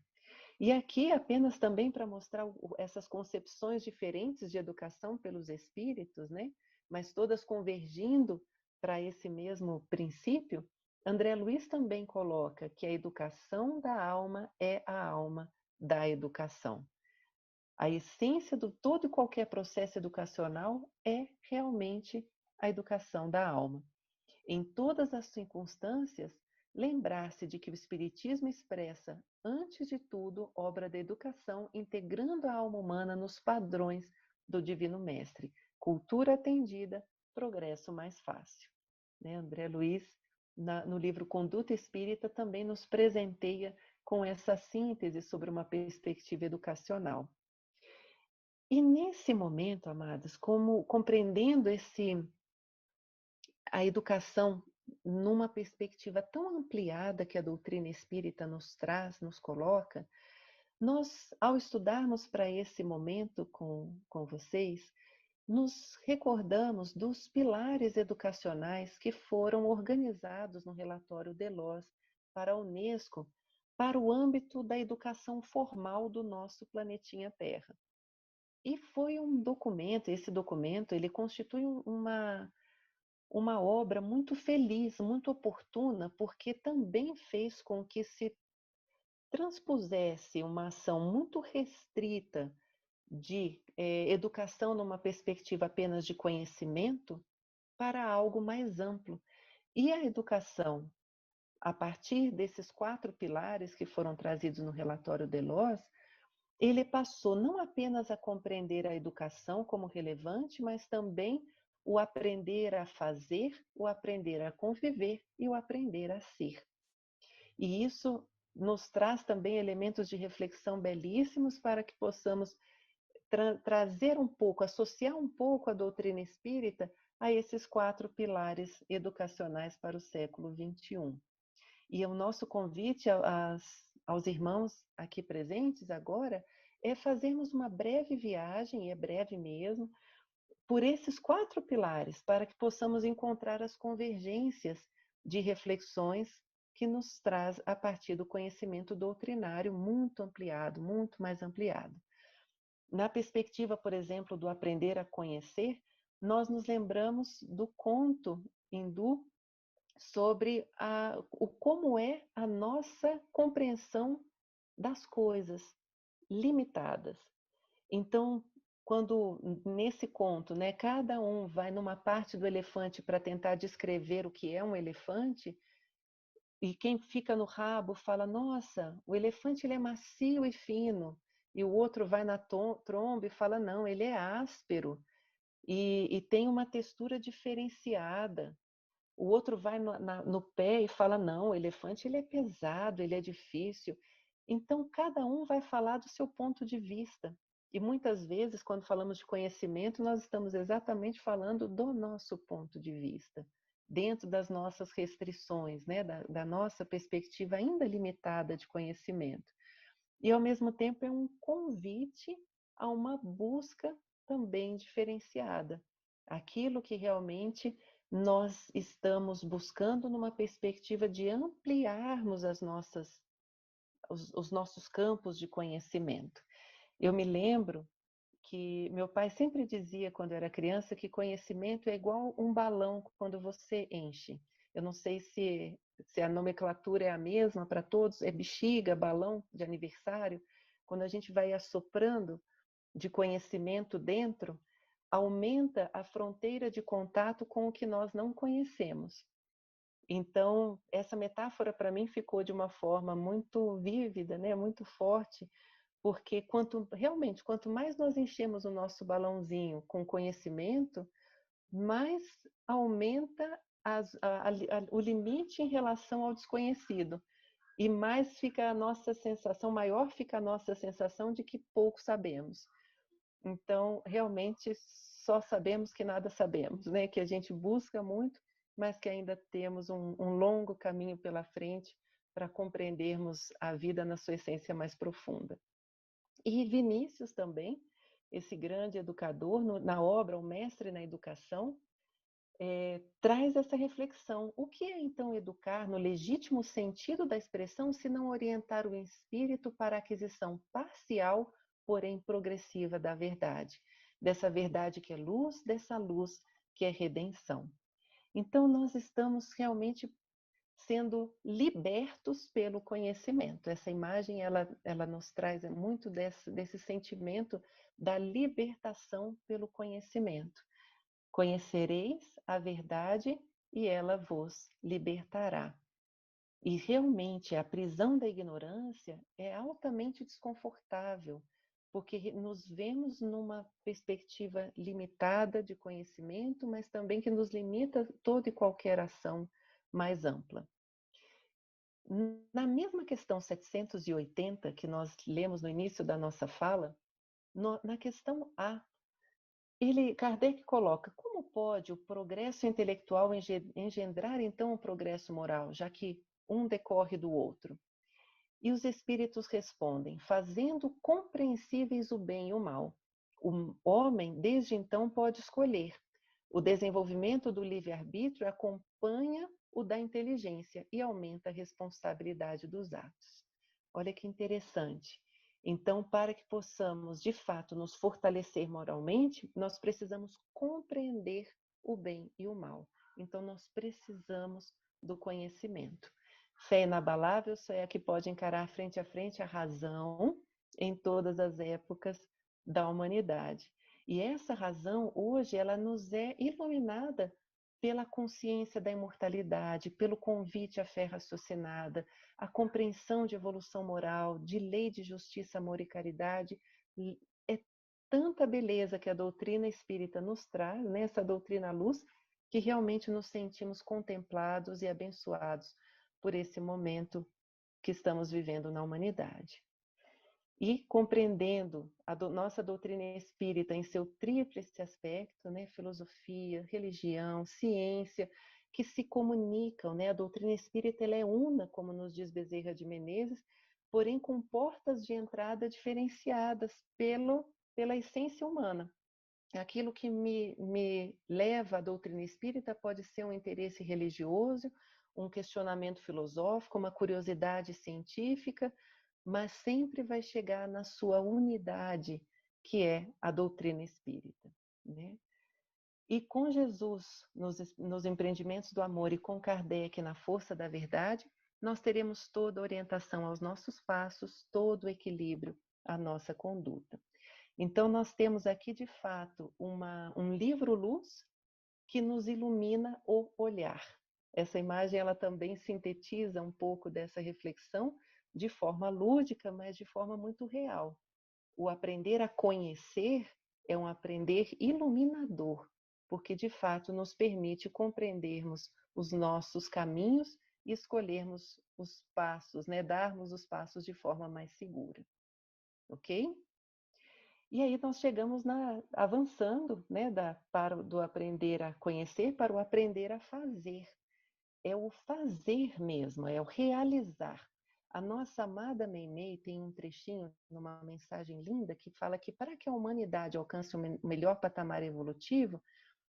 [SPEAKER 4] E aqui, apenas também para mostrar essas concepções diferentes de educação pelos espíritos, né? Mas todas convergindo para esse mesmo princípio, André Luiz também coloca que a educação da alma é a alma da educação. A essência do todo e qualquer processo educacional é realmente a educação da alma. Em todas as circunstâncias, lembrar-se de que o Espiritismo expressa, antes de tudo, obra da educação, integrando a alma humana nos padrões do Divino Mestre. Cultura atendida, progresso mais fácil. Né? André Luiz, no livro Conduta Espírita, também nos presenteia com essa síntese sobre uma perspectiva educacional. E nesse momento, amados, como compreendendo a educação numa perspectiva tão ampliada que a doutrina espírita nos traz, nos coloca, nós, ao estudarmos para esse momento com vocês, nos recordamos dos pilares educacionais que foram organizados no relatório Delors para a Unesco, para o âmbito da educação formal do nosso planetinha Terra. E foi um documento, esse documento, ele constitui uma obra muito feliz, muito oportuna, porque também fez com que se transpusesse uma ação muito restrita de educação numa perspectiva apenas de conhecimento para algo mais amplo. E a educação, a partir desses 4 pilares que foram trazidos no relatório Delors, ele passou não apenas a compreender a educação como relevante, mas também o aprender a fazer, o aprender a conviver e o aprender a ser. E isso nos traz também elementos de reflexão belíssimos para que possamos trazer um pouco, associar um pouco a doutrina espírita a esses 4 pilares educacionais para o século XXI. E o nosso convite aos irmãos aqui presentes agora é fazermos uma breve viagem, e é breve mesmo, por esses 4 pilares, para que possamos encontrar as convergências de reflexões que nos traz a partir do conhecimento doutrinário muito ampliado, muito mais ampliado. Na perspectiva, por exemplo, do aprender a conhecer, nós nos lembramos do conto hindu sobre como é a nossa compreensão das coisas. limitadas. Então, quando nesse conto, né, cada um vai numa parte do elefante para tentar descrever o que é um elefante, e quem fica no rabo fala, nossa, o elefante ele é macio e fino, e o outro vai na tromba e fala, não, ele é áspero, e tem uma textura diferenciada. O outro vai no pé e fala, não, o elefante ele é pesado, ele é difícil. Então, cada um vai falar do seu ponto de vista. E muitas vezes, quando falamos de conhecimento, nós estamos exatamente falando do nosso ponto de vista, dentro das nossas restrições, né? da nossa perspectiva ainda limitada de conhecimento. E, ao mesmo tempo, é um convite a uma busca também diferenciada. Aquilo que realmente nós estamos buscando numa perspectiva de ampliarmos os nossos campos de conhecimento. Eu me lembro que meu pai sempre dizia, quando eu era criança, que conhecimento é igual um balão quando você enche. Eu não sei se a nomenclatura é a mesma para todos, é bexiga, balão de aniversário. Quando a gente vai assoprando de conhecimento dentro, aumenta a fronteira de contato com o que nós não conhecemos. Então, essa metáfora para mim ficou de uma forma muito vívida, né? Muito forte, porque realmente, quanto mais nós enchemos o nosso balãozinho com conhecimento, mais aumenta o limite em relação ao desconhecido. E mais fica a nossa sensação, maior fica a nossa sensação de que pouco sabemos. Então, realmente, só sabemos que nada sabemos, né? Que a gente busca muito, mas que ainda temos um longo caminho pela frente para compreendermos a vida na sua essência mais profunda. E Vinícius também, esse grande educador, na obra O Mestre na Educação, traz essa reflexão. O que é, então, educar no legítimo sentido da expressão, se não orientar o espírito para a aquisição parcial, porém progressiva da verdade? Dessa verdade que é luz, dessa luz que é redenção. Então, nós estamos realmente sendo libertos pelo conhecimento. Essa imagem, ela nos traz muito desse sentimento da libertação pelo conhecimento. Conhecereis a verdade e ela vos libertará. E realmente a prisão da ignorância é altamente desconfortável, porque nos vemos numa perspectiva limitada de conhecimento, mas também que nos limita toda e qualquer ação mais ampla. Na mesma questão 780, que nós lemos no início da nossa fala, na questão A, Kardec coloca: como pode o progresso intelectual engendrar então o progresso moral, já que um decorre do outro? E os espíritos respondem: fazendo compreensíveis o bem e o mal. O homem, desde então, pode escolher. O desenvolvimento do livre-arbítrio acompanha o da inteligência e aumenta a responsabilidade dos atos. Olha que interessante. Então, para que possamos, de fato, nos fortalecer moralmente, nós precisamos compreender o bem e o mal. Então, nós precisamos do conhecimento. Fé inabalável só é a que pode encarar frente a frente a razão em todas as épocas da humanidade. E essa razão, hoje, ela nos é iluminada pela consciência da imortalidade, pelo convite à fé raciocinada, a compreensão de evolução moral, de lei de justiça, amor e caridade. É tanta beleza que a doutrina espírita nos traz, né? Essa doutrina luz, que realmente nos sentimos contemplados e abençoados por esse momento que estamos vivendo na humanidade. E compreendendo a nossa doutrina espírita em seu tríplice aspecto, né, filosofia, religião, ciência, que se comunicam, né? A doutrina espírita ela é una, como nos diz Bezerra de Menezes, porém com portas de entrada diferenciadas pela essência humana. Aquilo que me leva à doutrina espírita pode ser um interesse religioso, um questionamento filosófico, uma curiosidade científica, mas sempre vai chegar na sua unidade, que é a doutrina espírita, né? E com Jesus nos empreendimentos do amor e com Kardec na força da verdade, nós teremos toda a orientação aos nossos passos, todo o equilíbrio a nossa conduta. Então, nós temos aqui, de fato, um livro-luz que nos ilumina o olhar. Essa imagem, ela também sintetiza um pouco dessa reflexão de forma lúdica, mas de forma muito real. O aprender a conhecer é um aprender iluminador, porque, de fato, nos permite compreendermos os nossos caminhos e escolhermos os passos, né? Darmos os passos de forma mais segura. Ok? E aí nós chegamos avançando, né, do aprender a conhecer para o aprender a fazer. É o fazer mesmo, é o realizar. A nossa amada Meimei tem um trechinho numa mensagem linda que fala que para que a humanidade alcance o melhor patamar evolutivo,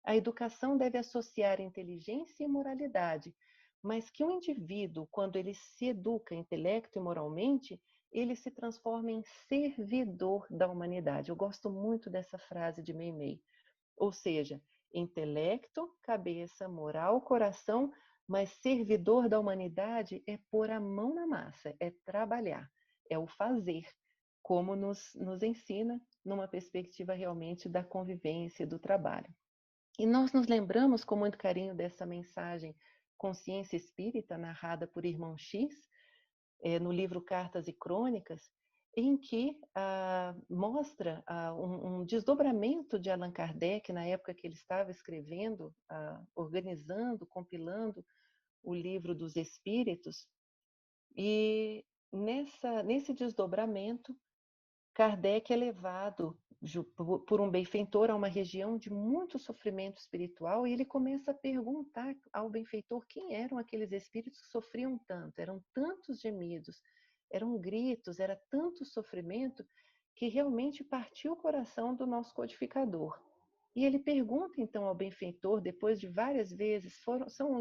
[SPEAKER 4] a educação deve associar inteligência e moralidade, mas que o indivíduo, quando ele se educa intelecto e moralmente, ele se transforma em servidor da humanidade. Eu gosto muito dessa frase de Meimei. Ou seja, intelecto, cabeça, moral, coração, mas servidor da humanidade é pôr a mão na massa, é trabalhar, é o fazer, como nos ensina numa perspectiva realmente da convivência e do trabalho. E nós nos lembramos com muito carinho dessa mensagem Consciência Espírita, narrada por Irmão X, no livro Cartas e Crônicas, em que mostra um desdobramento de Allan Kardec, na época que ele estava escrevendo, organizando, compilando o livro dos Espíritos, e nesse desdobramento, Kardec é levado por um benfeitor a uma região de muito sofrimento espiritual e ele começa a perguntar ao benfeitor quem eram aqueles espíritos que sofriam tanto. Eram tantos gemidos, eram gritos, era tanto sofrimento que realmente partiu o coração do nosso codificador. E ele pergunta então ao benfeitor, depois de várias vezes, são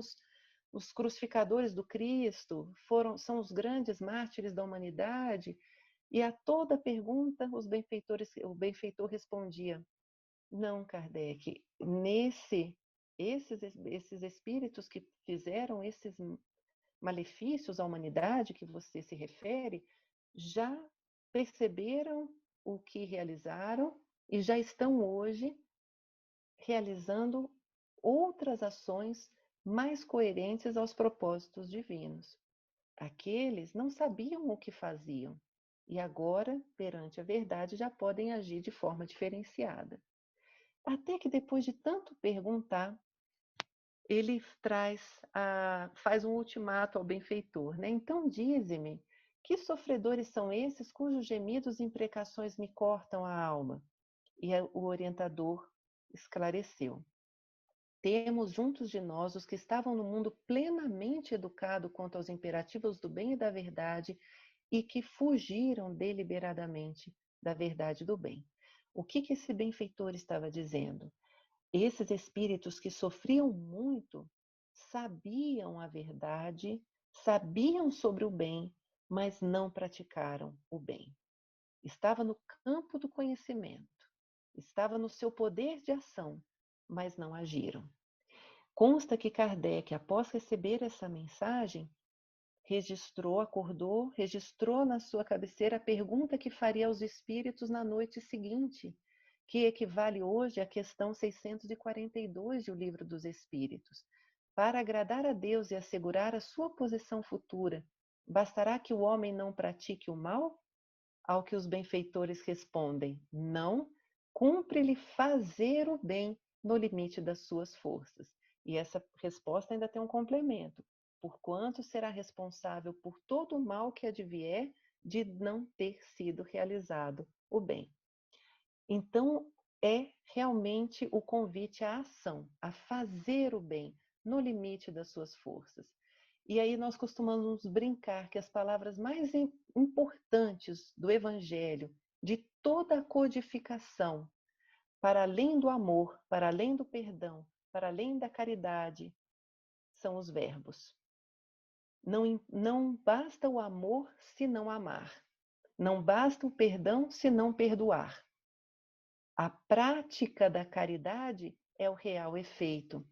[SPEAKER 4] os crucificadores do Cristo, são os grandes mártires da humanidade. E a toda pergunta, o benfeitor respondia: não, Kardec, esses espíritos que fizeram esses malefícios à humanidade que você se refere, já perceberam o que realizaram e já estão hoje realizando outras ações mais coerentes aos propósitos divinos. Aqueles não sabiam o que faziam e agora, perante a verdade, já podem agir de forma diferenciada. Até que depois de tanto perguntar, ele faz um ultimato ao benfeitor, né? Então dize-me, que sofredores são esses cujos gemidos e imprecações me cortam a alma? E o orientador esclareceu: temos juntos de nós os que estavam no mundo plenamente educado quanto aos imperativos do bem e da verdade e que fugiram deliberadamente da verdade e do bem. O que esse benfeitor estava dizendo? Esses espíritos que sofriam muito sabiam a verdade, sabiam sobre o bem, mas não praticaram o bem. Estava no campo do conhecimento, estava no seu poder de ação, mas não agiram. Consta que Kardec, após receber essa mensagem, registrou na sua cabeceira a pergunta que faria aos espíritos na noite seguinte, que equivale hoje à questão 642 do Livro dos Espíritos. Para agradar a Deus e assegurar a sua posição futura, bastará que o homem não pratique o mal? Ao que os benfeitores respondem: não, cumpre-lhe fazer o bem no limite das suas forças. E essa resposta ainda tem um complemento: porquanto será responsável por todo o mal que advier de não ter sido realizado o bem. Então, é realmente o convite à ação, a fazer o bem no limite das suas forças. E aí nós costumamos brincar que as palavras mais importantes do Evangelho, de toda a codificação, para além do amor, para além do perdão, para além da caridade, são os verbos. Não basta o amor se não amar. Não basta o perdão se não perdoar. A prática da caridade é o real efeito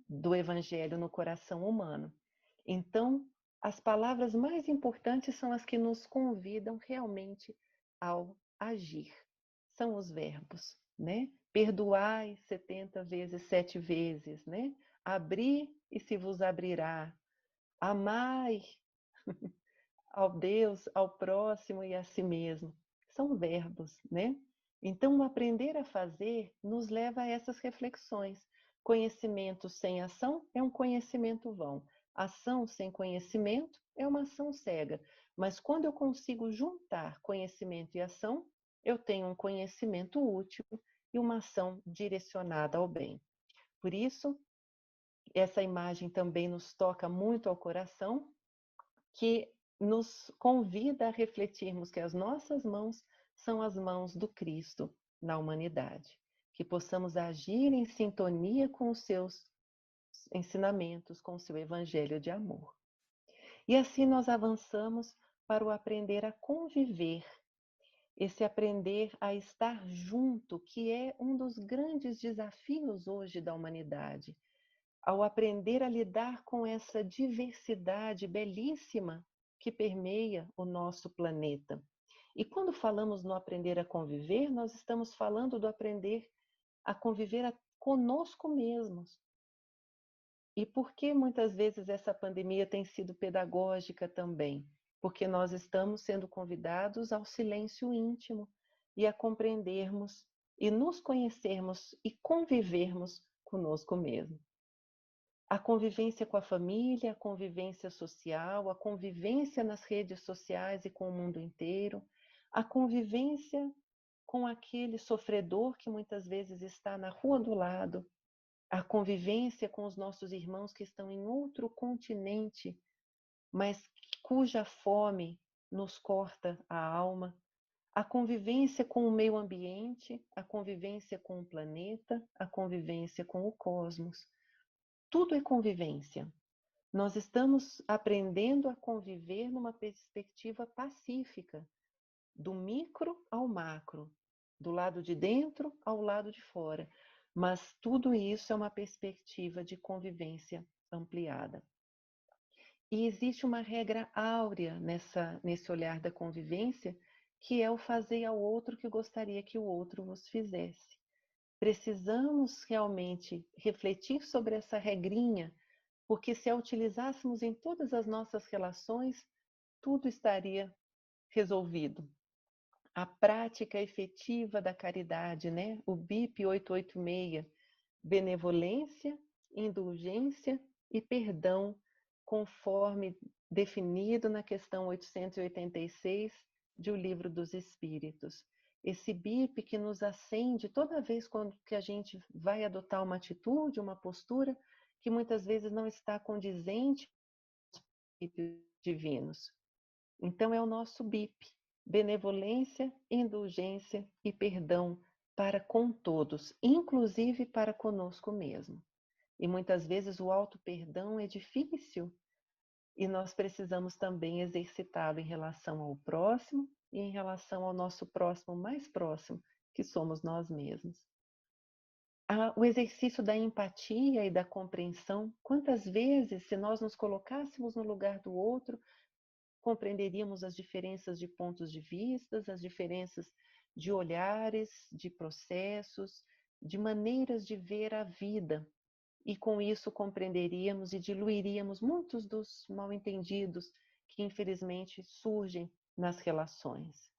[SPEAKER 4] do Evangelho no coração humano. Então, as palavras mais importantes são as que nos convidam realmente ao agir. São os verbos, né? Perdoai 70 vezes, 7 vezes, né? Abri e se vos abrirá. Amai ao Deus, ao próximo e a si mesmo. São verbos, né? Então, o aprender a fazer nos leva a essas reflexões. Conhecimento sem ação é um conhecimento vão. Ação sem conhecimento é uma ação cega. Mas quando eu consigo juntar conhecimento e ação, eu tenho um conhecimento útil e uma ação direcionada ao bem. Por isso, essa imagem também nos toca muito ao coração, que nos convida a refletirmos que as nossas mãos são as mãos do Cristo na humanidade, que possamos agir em sintonia com os seus ensinamentos, com o seu evangelho de amor. E assim nós avançamos para o aprender a conviver, esse aprender a estar junto, que é um dos grandes desafios hoje da humanidade, ao aprender a lidar com essa diversidade belíssima que permeia o nosso planeta. E quando falamos no aprender a conviver, nós estamos falando do aprender a conviver conosco mesmos. E por que muitas vezes essa pandemia tem sido pedagógica também? Porque nós estamos sendo convidados ao silêncio íntimo e a compreendermos e nos conhecermos e convivermos conosco mesmo. A convivência com a família, a convivência social, a convivência nas redes sociais e com o mundo inteiro, a convivência com aquele sofredor que muitas vezes está na rua do lado, a convivência com os nossos irmãos que estão em outro continente, mas cuja fome nos corta a alma, a convivência com o meio ambiente, a convivência com o planeta, a convivência com o cosmos. Tudo é convivência. Nós estamos aprendendo a conviver numa perspectiva pacífica, do micro ao macro, do lado de dentro ao lado de fora. Mas tudo isso é uma perspectiva de convivência ampliada. E existe uma regra áurea nesse olhar da convivência, que é o fazer ao outro que gostaria que o outro vos fizesse. Precisamos realmente refletir sobre essa regrinha, porque se a utilizássemos em todas as nossas relações, tudo estaria resolvido. A prática efetiva da caridade, né? O BIP 886, benevolência, indulgência e perdão, conforme definido na questão 886 de O Livro dos Espíritos. Esse BIP que nos acende toda vez que a gente vai adotar uma atitude, uma postura, que muitas vezes não está condizente com os princípios divinos. Então é o nosso BIP, benevolência, indulgência e perdão para com todos, inclusive para conosco mesmo. E muitas vezes o auto-perdão é difícil e nós precisamos também exercitá-lo em relação ao próximo e em relação ao nosso próximo mais próximo, que somos nós mesmos. O exercício da empatia e da compreensão, quantas vezes, se nós nos colocássemos no lugar do outro, compreenderíamos as diferenças de pontos de vista, as diferenças de olhares, de processos, de maneiras de ver a vida. E com isso compreenderíamos e diluiríamos muitos dos mal-entendidos que infelizmente surgem nas relações.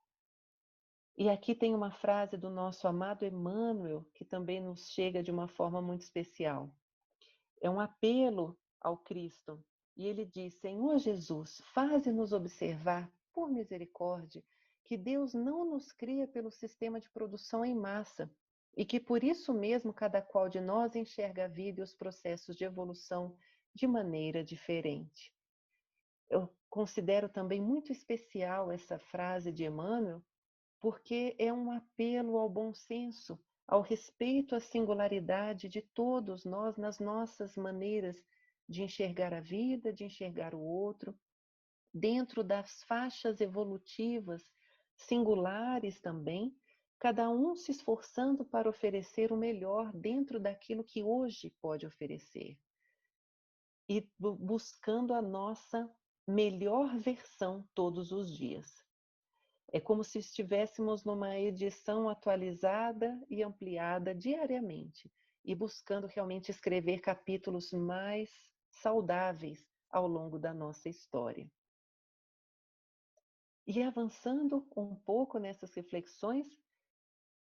[SPEAKER 4] E aqui tem uma frase do nosso amado Emmanuel, que também nos chega de uma forma muito especial. É um apelo ao Cristo. E ele diz: Senhor Jesus, faze-nos observar, por misericórdia, que Deus não nos cria pelo sistema de produção em massa, e que por isso mesmo cada qual de nós enxerga a vida e os processos de evolução de maneira diferente. Eu considero também muito especial essa frase de Emmanuel, porque é um apelo ao bom senso, ao respeito à singularidade de todos nós nas nossas maneiras de enxergar a vida, de enxergar o outro, dentro das faixas evolutivas singulares também, cada um se esforçando para oferecer o melhor dentro daquilo que hoje pode oferecer. E buscando a nossa melhor versão todos os dias. É como se estivéssemos numa edição atualizada e ampliada diariamente e buscando realmente escrever capítulos mais saudáveis ao longo da nossa história. E avançando um pouco nessas reflexões,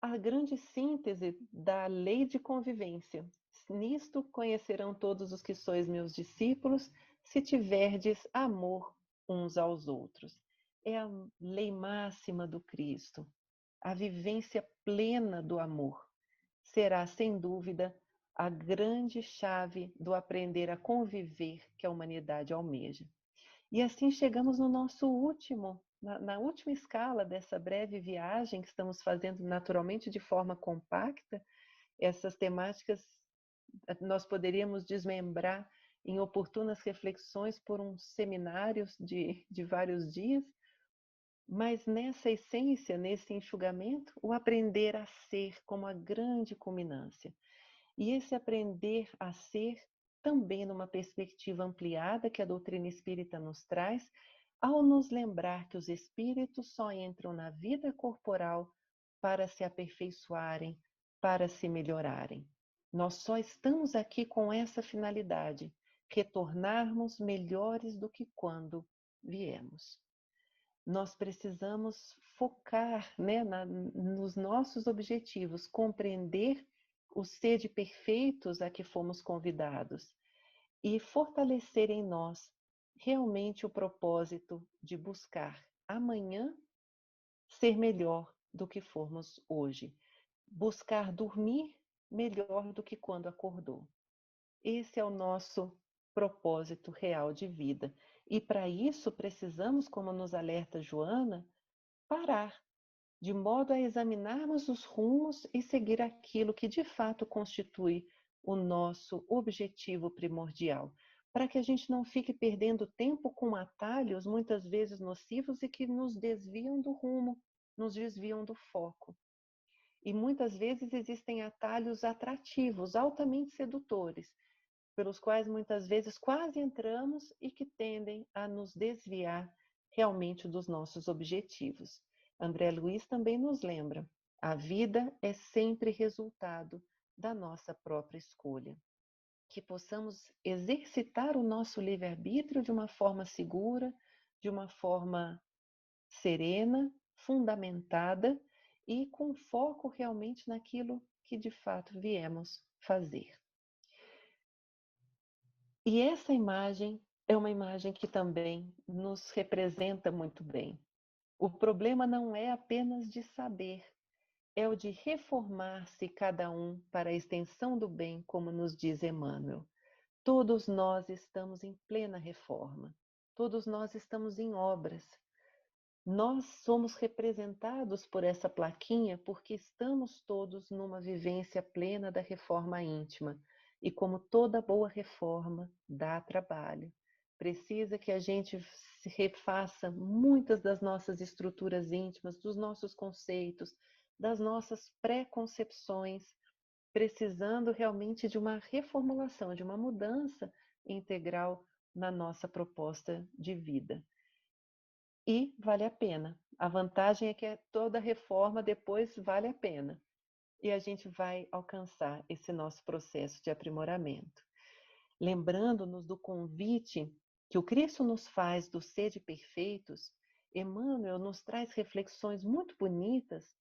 [SPEAKER 4] a grande síntese da lei de convivência. Nisto conhecerão todos os que sois meus discípulos, se tiverdes amor uns aos outros. É a lei máxima do Cristo. A vivência plena do amor será, sem dúvida, a grande chave do aprender a conviver que a humanidade almeja. E assim chegamos no nosso último, na última escala dessa breve viagem que estamos fazendo naturalmente de forma compacta. Essas temáticas nós poderíamos desmembrar em oportunas reflexões por uns seminários de vários dias, mas nessa essência, nesse enxugamento, o aprender a ser como a grande culminância. E esse aprender a ser também numa perspectiva ampliada que a doutrina espírita nos traz, ao nos lembrar que os espíritos só entram na vida corporal para se aperfeiçoarem, para se melhorarem. Nós só estamos aqui com essa finalidade, retornarmos melhores do que quando viemos. Nós precisamos focar, né, nos nossos objetivos, compreender o ser de perfeitos a que fomos convidados e fortalecer em nós realmente o propósito de buscar amanhã ser melhor do que formos hoje, buscar dormir melhor do que quando acordou. Esse é o nosso propósito real de vida. E para isso precisamos, como nos alerta Joana, parar, de modo a examinarmos os rumos e seguir aquilo que de fato constitui o nosso objetivo primordial, para que a gente não fique perdendo tempo com atalhos muitas vezes nocivos e que nos desviam do rumo, nos desviam do foco. E muitas vezes existem atalhos atrativos, altamente sedutores, pelos quais muitas vezes quase entramos e que tendem a nos desviar realmente dos nossos objetivos. André Luiz também nos lembra: a vida é sempre resultado da nossa própria escolha. Que possamos exercitar o nosso livre-arbítrio de uma forma segura, de uma forma serena, fundamentada e com foco realmente naquilo que de fato viemos fazer. E essa imagem é uma imagem que também nos representa muito bem. O problema não é apenas de saber, é o de reformar-se cada um para a extensão do bem, como nos diz Emmanuel. Todos nós estamos em plena reforma, todos nós estamos em obras. Nós somos representados por essa plaquinha porque estamos todos numa vivência plena da reforma íntima. E como toda boa reforma, dá trabalho. Precisa que a gente se refaça muitas das nossas estruturas íntimas, dos nossos conceitos, das nossas pré-concepções, precisando realmente de uma reformulação, de uma mudança integral na nossa proposta de vida. E vale a pena. A vantagem é que toda reforma depois vale a pena. E a gente vai alcançar esse nosso processo de aprimoramento. Lembrando-nos do convite que o Cristo nos faz do ser de perfeitos, Emmanuel nos traz reflexões muito bonitas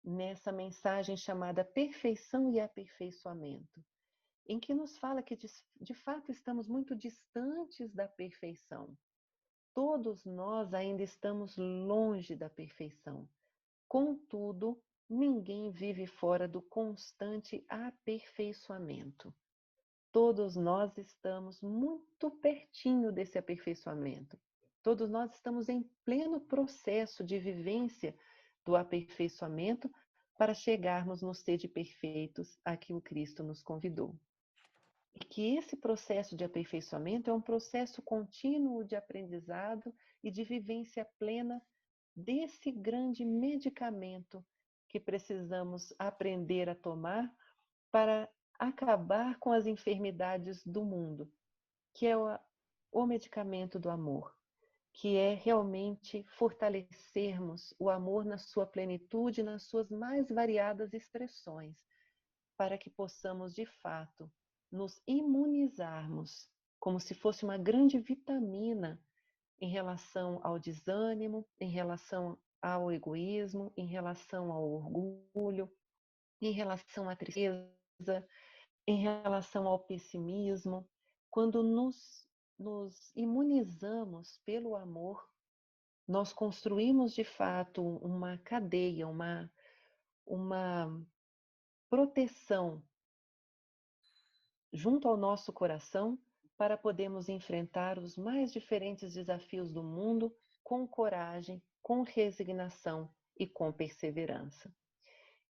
[SPEAKER 4] nessa mensagem chamada Perfeição e Aperfeiçoamento, em que nos fala que de fato estamos muito distantes da perfeição. Todos nós ainda estamos longe da perfeição. Contudo, ninguém vive fora do constante aperfeiçoamento. Todos nós estamos muito pertinho desse aperfeiçoamento. Todos nós estamos em pleno processo de vivência do aperfeiçoamento para chegarmos no ser de perfeitos a que o Cristo nos convidou. E que esse processo de aperfeiçoamento é um processo contínuo de aprendizado e de vivência plena desse grande medicamento que precisamos aprender a tomar para acabar com as enfermidades do mundo, que é o medicamento do amor. que é realmente fortalecermos o amor na sua plenitude, nas suas mais variadas expressões, para que possamos, de fato, nos imunizarmos, como se fosse uma grande vitamina em relação ao desânimo, em relação ao egoísmo, em relação ao orgulho, em relação à tristeza, em relação ao pessimismo. Quando nos imunizamos pelo amor, nós construímos de fato uma cadeia, uma proteção junto ao nosso coração para podermos enfrentar os mais diferentes desafios do mundo com coragem, com resignação e com perseverança.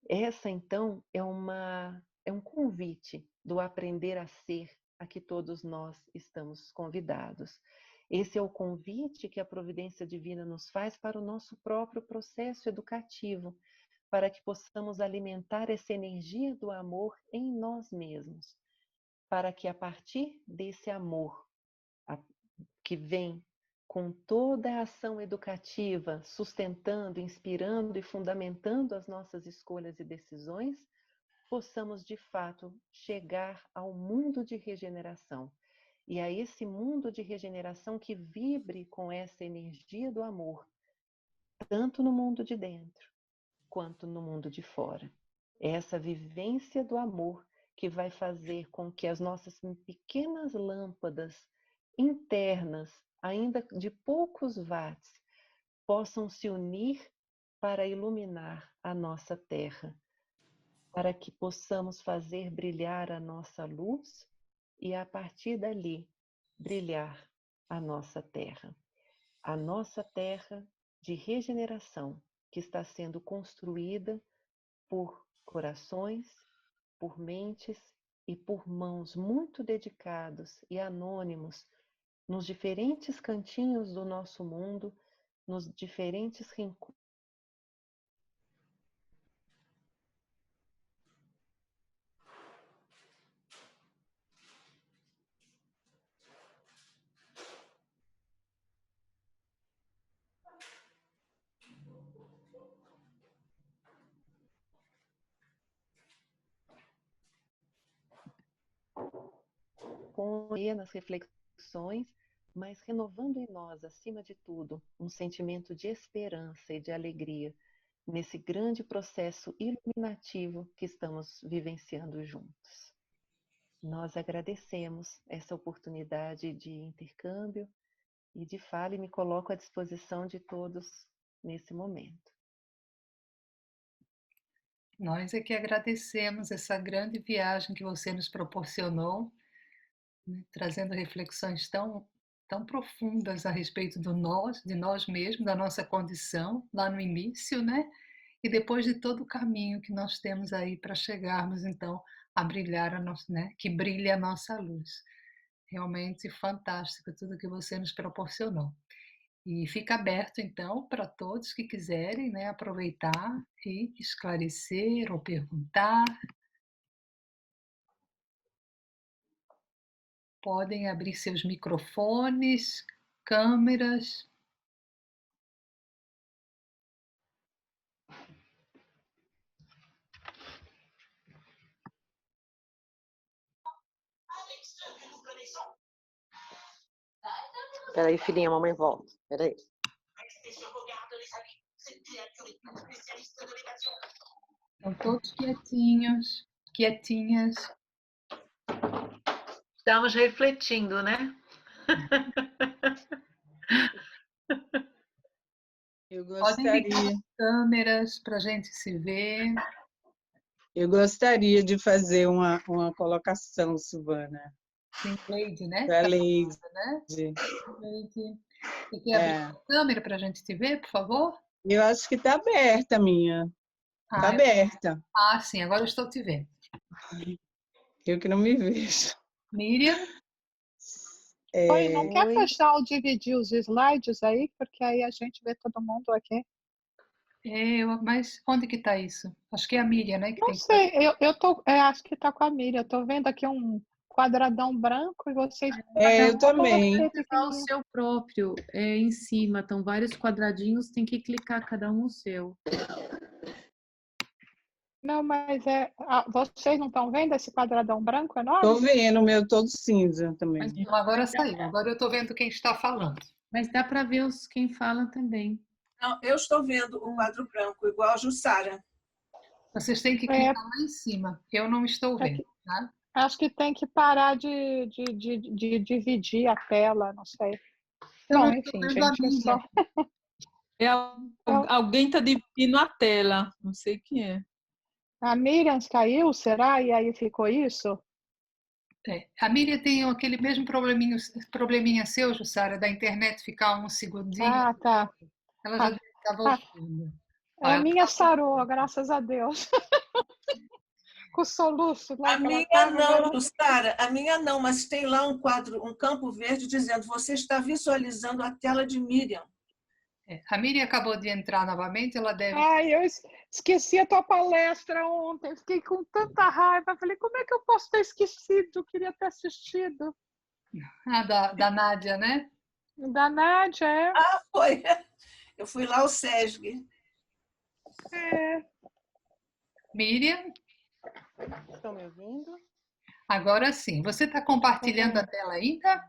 [SPEAKER 4] Essa, então, é um convite do aprender a ser a que todos nós estamos convidados. Esse é o convite que a providência divina nos faz para o nosso próprio processo educativo, para que possamos alimentar essa energia do amor em nós mesmos, para que a partir desse amor que vem com toda a ação educativa, sustentando, inspirando e fundamentando as nossas escolhas e decisões, possamos de fato chegar ao mundo de regeneração. E a esse mundo de regeneração que vibre com essa energia do amor, tanto no mundo de dentro quanto no mundo de fora. Essa vivência do amor que vai fazer com que as nossas pequenas lâmpadas internas, ainda de poucos watts, possam se unir para iluminar a nossa terra, para que possamos fazer brilhar a nossa luz e, a partir dali, brilhar a nossa terra. A nossa terra de regeneração, que está sendo construída por corações, por mentes e por mãos muito dedicados e anônimos nos diferentes cantinhos do nosso mundo, nos diferentes rincões. Com pequenas reflexões, mas renovando em nós, acima de tudo, um sentimento de esperança e de alegria nesse grande processo iluminativo que estamos vivenciando juntos. Nós agradecemos essa oportunidade de intercâmbio e de fala e me coloco à disposição de todos nesse momento.
[SPEAKER 2] Nós é que agradecemos essa grande viagem que você nos proporcionou, né, trazendo reflexões tão profundas a respeito de nós mesmos, da nossa condição, lá no início, né? E depois de todo o caminho que nós temos aí para chegarmos, então, a brilhar né? Que brilhe a nossa luz. Realmente fantástico tudo que você nos proporcionou. E fica aberto, então, para todos que quiserem, né, aproveitar e esclarecer ou perguntar. Podem abrir seus microfones, câmeras.
[SPEAKER 5] Peraí, filhinha, a mamãe volta. Peraí.
[SPEAKER 2] Estão todos quietinhos, quietinhas.
[SPEAKER 5] Estamos refletindo, né?
[SPEAKER 6] Eu
[SPEAKER 2] Podem ligar
[SPEAKER 6] gostaria,
[SPEAKER 2] as câmeras para a gente se ver.
[SPEAKER 6] eu gostaria de fazer uma colocação, Silvana,
[SPEAKER 2] Sim, Leide, né?
[SPEAKER 6] para a
[SPEAKER 2] Tá
[SPEAKER 6] Leide.
[SPEAKER 2] falando, né? Leide. Você quer abrir a câmera para a gente te ver, por favor?
[SPEAKER 6] Eu acho que está aberta a minha. Está
[SPEAKER 2] Ah,
[SPEAKER 6] aberta.
[SPEAKER 2] sim, agora eu estou te vendo.
[SPEAKER 6] Eu que não me vejo.
[SPEAKER 2] Miriam?
[SPEAKER 3] Oi, não quer
[SPEAKER 4] Oi.
[SPEAKER 3] fechar ou dividir os slides aí? Porque aí a gente vê todo mundo aqui.
[SPEAKER 2] Mas onde que está isso? Acho que é a Miriam, né? Que
[SPEAKER 3] Não
[SPEAKER 2] tem que
[SPEAKER 3] sei, eu tô, acho que tá com a Miriam. Eu tô vendo aqui quadradão branco e vocês...
[SPEAKER 6] Eu também.
[SPEAKER 7] Ativar o seu próprio. Em cima estão vários quadradinhos, tem que clicar cada um o seu.
[SPEAKER 3] Não, mas vocês não estão vendo esse quadradão branco enorme?
[SPEAKER 6] Estou vendo o meu todo cinza também.
[SPEAKER 7] Mas,
[SPEAKER 2] Então, agora saiu. Agora eu estou vendo quem está falando.
[SPEAKER 7] mas dá para ver quem fala também.
[SPEAKER 8] Não, eu estou vendo o quadro branco, igual a Jussara.
[SPEAKER 2] Vocês têm que clicar lá em cima. Eu não estou vendo, tá?
[SPEAKER 3] Acho que tem que parar de dividir a tela, não sei.
[SPEAKER 2] Eu
[SPEAKER 3] Bom,
[SPEAKER 2] não estou
[SPEAKER 3] enfim,
[SPEAKER 2] vendo a
[SPEAKER 3] gente, é só...
[SPEAKER 1] Alguém está dividindo a tela, não sei quem é.
[SPEAKER 3] A Miriam caiu, será? E aí ficou isso?
[SPEAKER 2] A Miriam tem aquele mesmo probleminha seu, Jussara, da internet ficar um segundinho.
[SPEAKER 3] Ah, tá.
[SPEAKER 2] Ela já está voltando.
[SPEAKER 3] A minha sarou, graças a Deus. Com soluço.
[SPEAKER 8] A minha não, Jussara, a minha não, mas tem lá um quadro, um campo verde dizendo: você está visualizando a tela de Miriam.
[SPEAKER 2] A Miriam acabou de entrar novamente, ela deve...
[SPEAKER 3] Ai, eu esqueci a tua palestra ontem, fiquei com tanta raiva. Falei, como é que eu posso ter esquecido? Eu queria ter assistido.
[SPEAKER 2] da Nádia, né?
[SPEAKER 3] Da Nádia, é.
[SPEAKER 8] Ah, foi. Eu fui lá ao SESG.
[SPEAKER 2] Miriam?
[SPEAKER 4] Estão me ouvindo?
[SPEAKER 2] Agora sim. Você está compartilhando a tela ainda?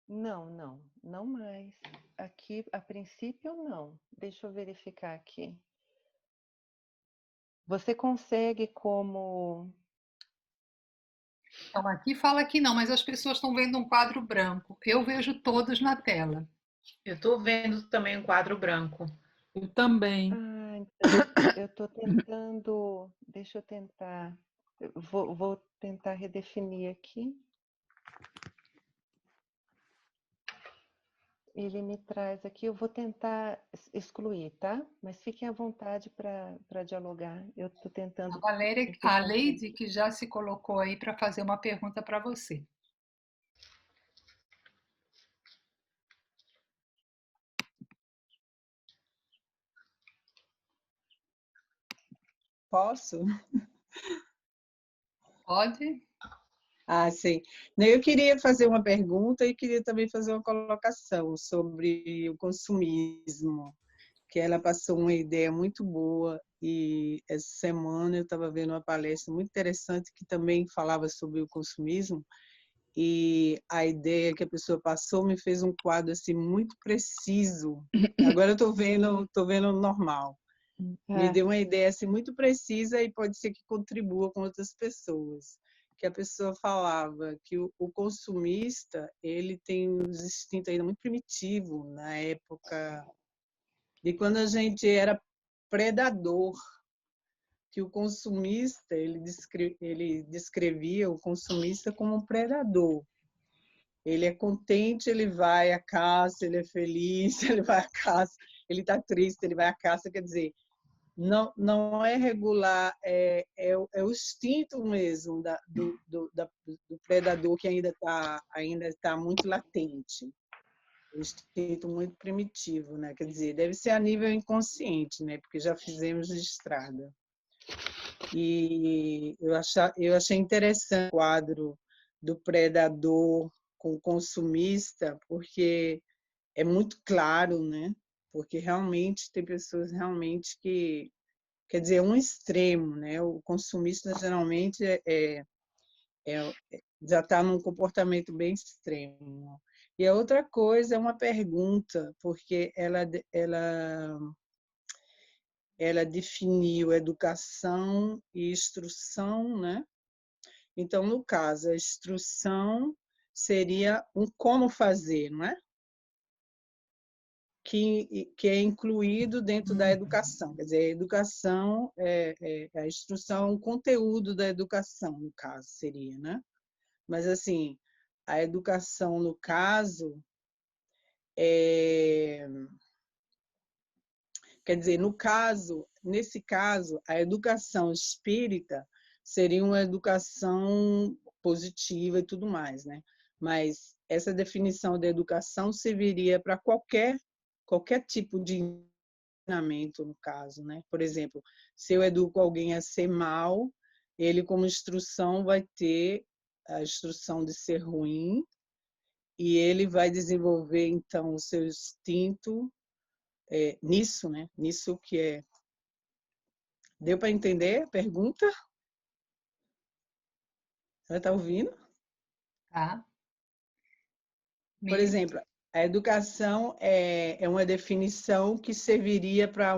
[SPEAKER 4] Não mais. Aqui, a princípio, não. Deixa eu verificar aqui. Você consegue como...
[SPEAKER 2] Então, aqui fala que não, mas as pessoas estão vendo um quadro branco. Eu vejo todos na tela.
[SPEAKER 7] Eu estou vendo também um quadro branco.
[SPEAKER 1] Eu também.
[SPEAKER 4] Ah, então, eu estou tentando... Deixa eu tentar... Vou tentar redefinir aqui. Ele me traz aqui, eu vou tentar excluir, tá? Mas fiquem à vontade para dialogar. Eu estou tentando...
[SPEAKER 2] A Valéria, a Leide, que já se colocou aí para fazer uma pergunta para você.
[SPEAKER 6] Posso?
[SPEAKER 2] Pode?
[SPEAKER 6] Ah, sim. Eu queria fazer uma pergunta e queria também fazer uma colocação sobre o consumismo, que ela passou uma ideia muito boa e essa semana eu estava vendo uma palestra muito interessante que também falava sobre o consumismo e a ideia que a pessoa passou me fez um quadro assim muito preciso. Agora eu estou vendo normal. Me deu uma ideia assim muito precisa e pode ser que contribua com outras pessoas. Que a pessoa falava que o consumista ele tem os instintos ainda muito primitivos na época de quando a gente era predador, que o consumista ele descrevia o consumista como um predador. Ele é contente, ele vai à caça, ele é feliz, ele vai à caça, ele está triste, ele vai à caça, quer dizer, não é regular, é o instinto mesmo do predador que ainda está muito latente, um instinto muito primitivo, né? Quer dizer, deve ser a nível inconsciente, né? Porque já fizemos de estrada. E eu achei interessante o quadro do predador com o consumista, porque é muito claro, né? Porque realmente tem pessoas realmente que, quer dizer, um extremo, né? O consumista geralmente já está num comportamento bem extremo. E a outra coisa é uma pergunta, porque ela definiu educação e instrução, né? Então, no caso, a instrução seria um como fazer, não é? Que é incluído dentro da educação. Quer dizer, a educação, a instrução é um conteúdo da educação, no caso, seria, né? Mas, assim, a educação, no caso, quer dizer, nesse caso, a educação espírita seria uma educação positiva e tudo mais, né? Mas essa definição de educação serviria para qualquer tipo de ensinamento, no caso, né? Por exemplo, se eu educo alguém a ser mal, ele como instrução vai ter a instrução de ser ruim, e ele vai desenvolver, então, o seu instinto nisso, né? Nisso que é... Deu para entender a pergunta? Ela está ouvindo?
[SPEAKER 2] Tá?
[SPEAKER 6] Por exemplo, a educação é uma definição que serviria para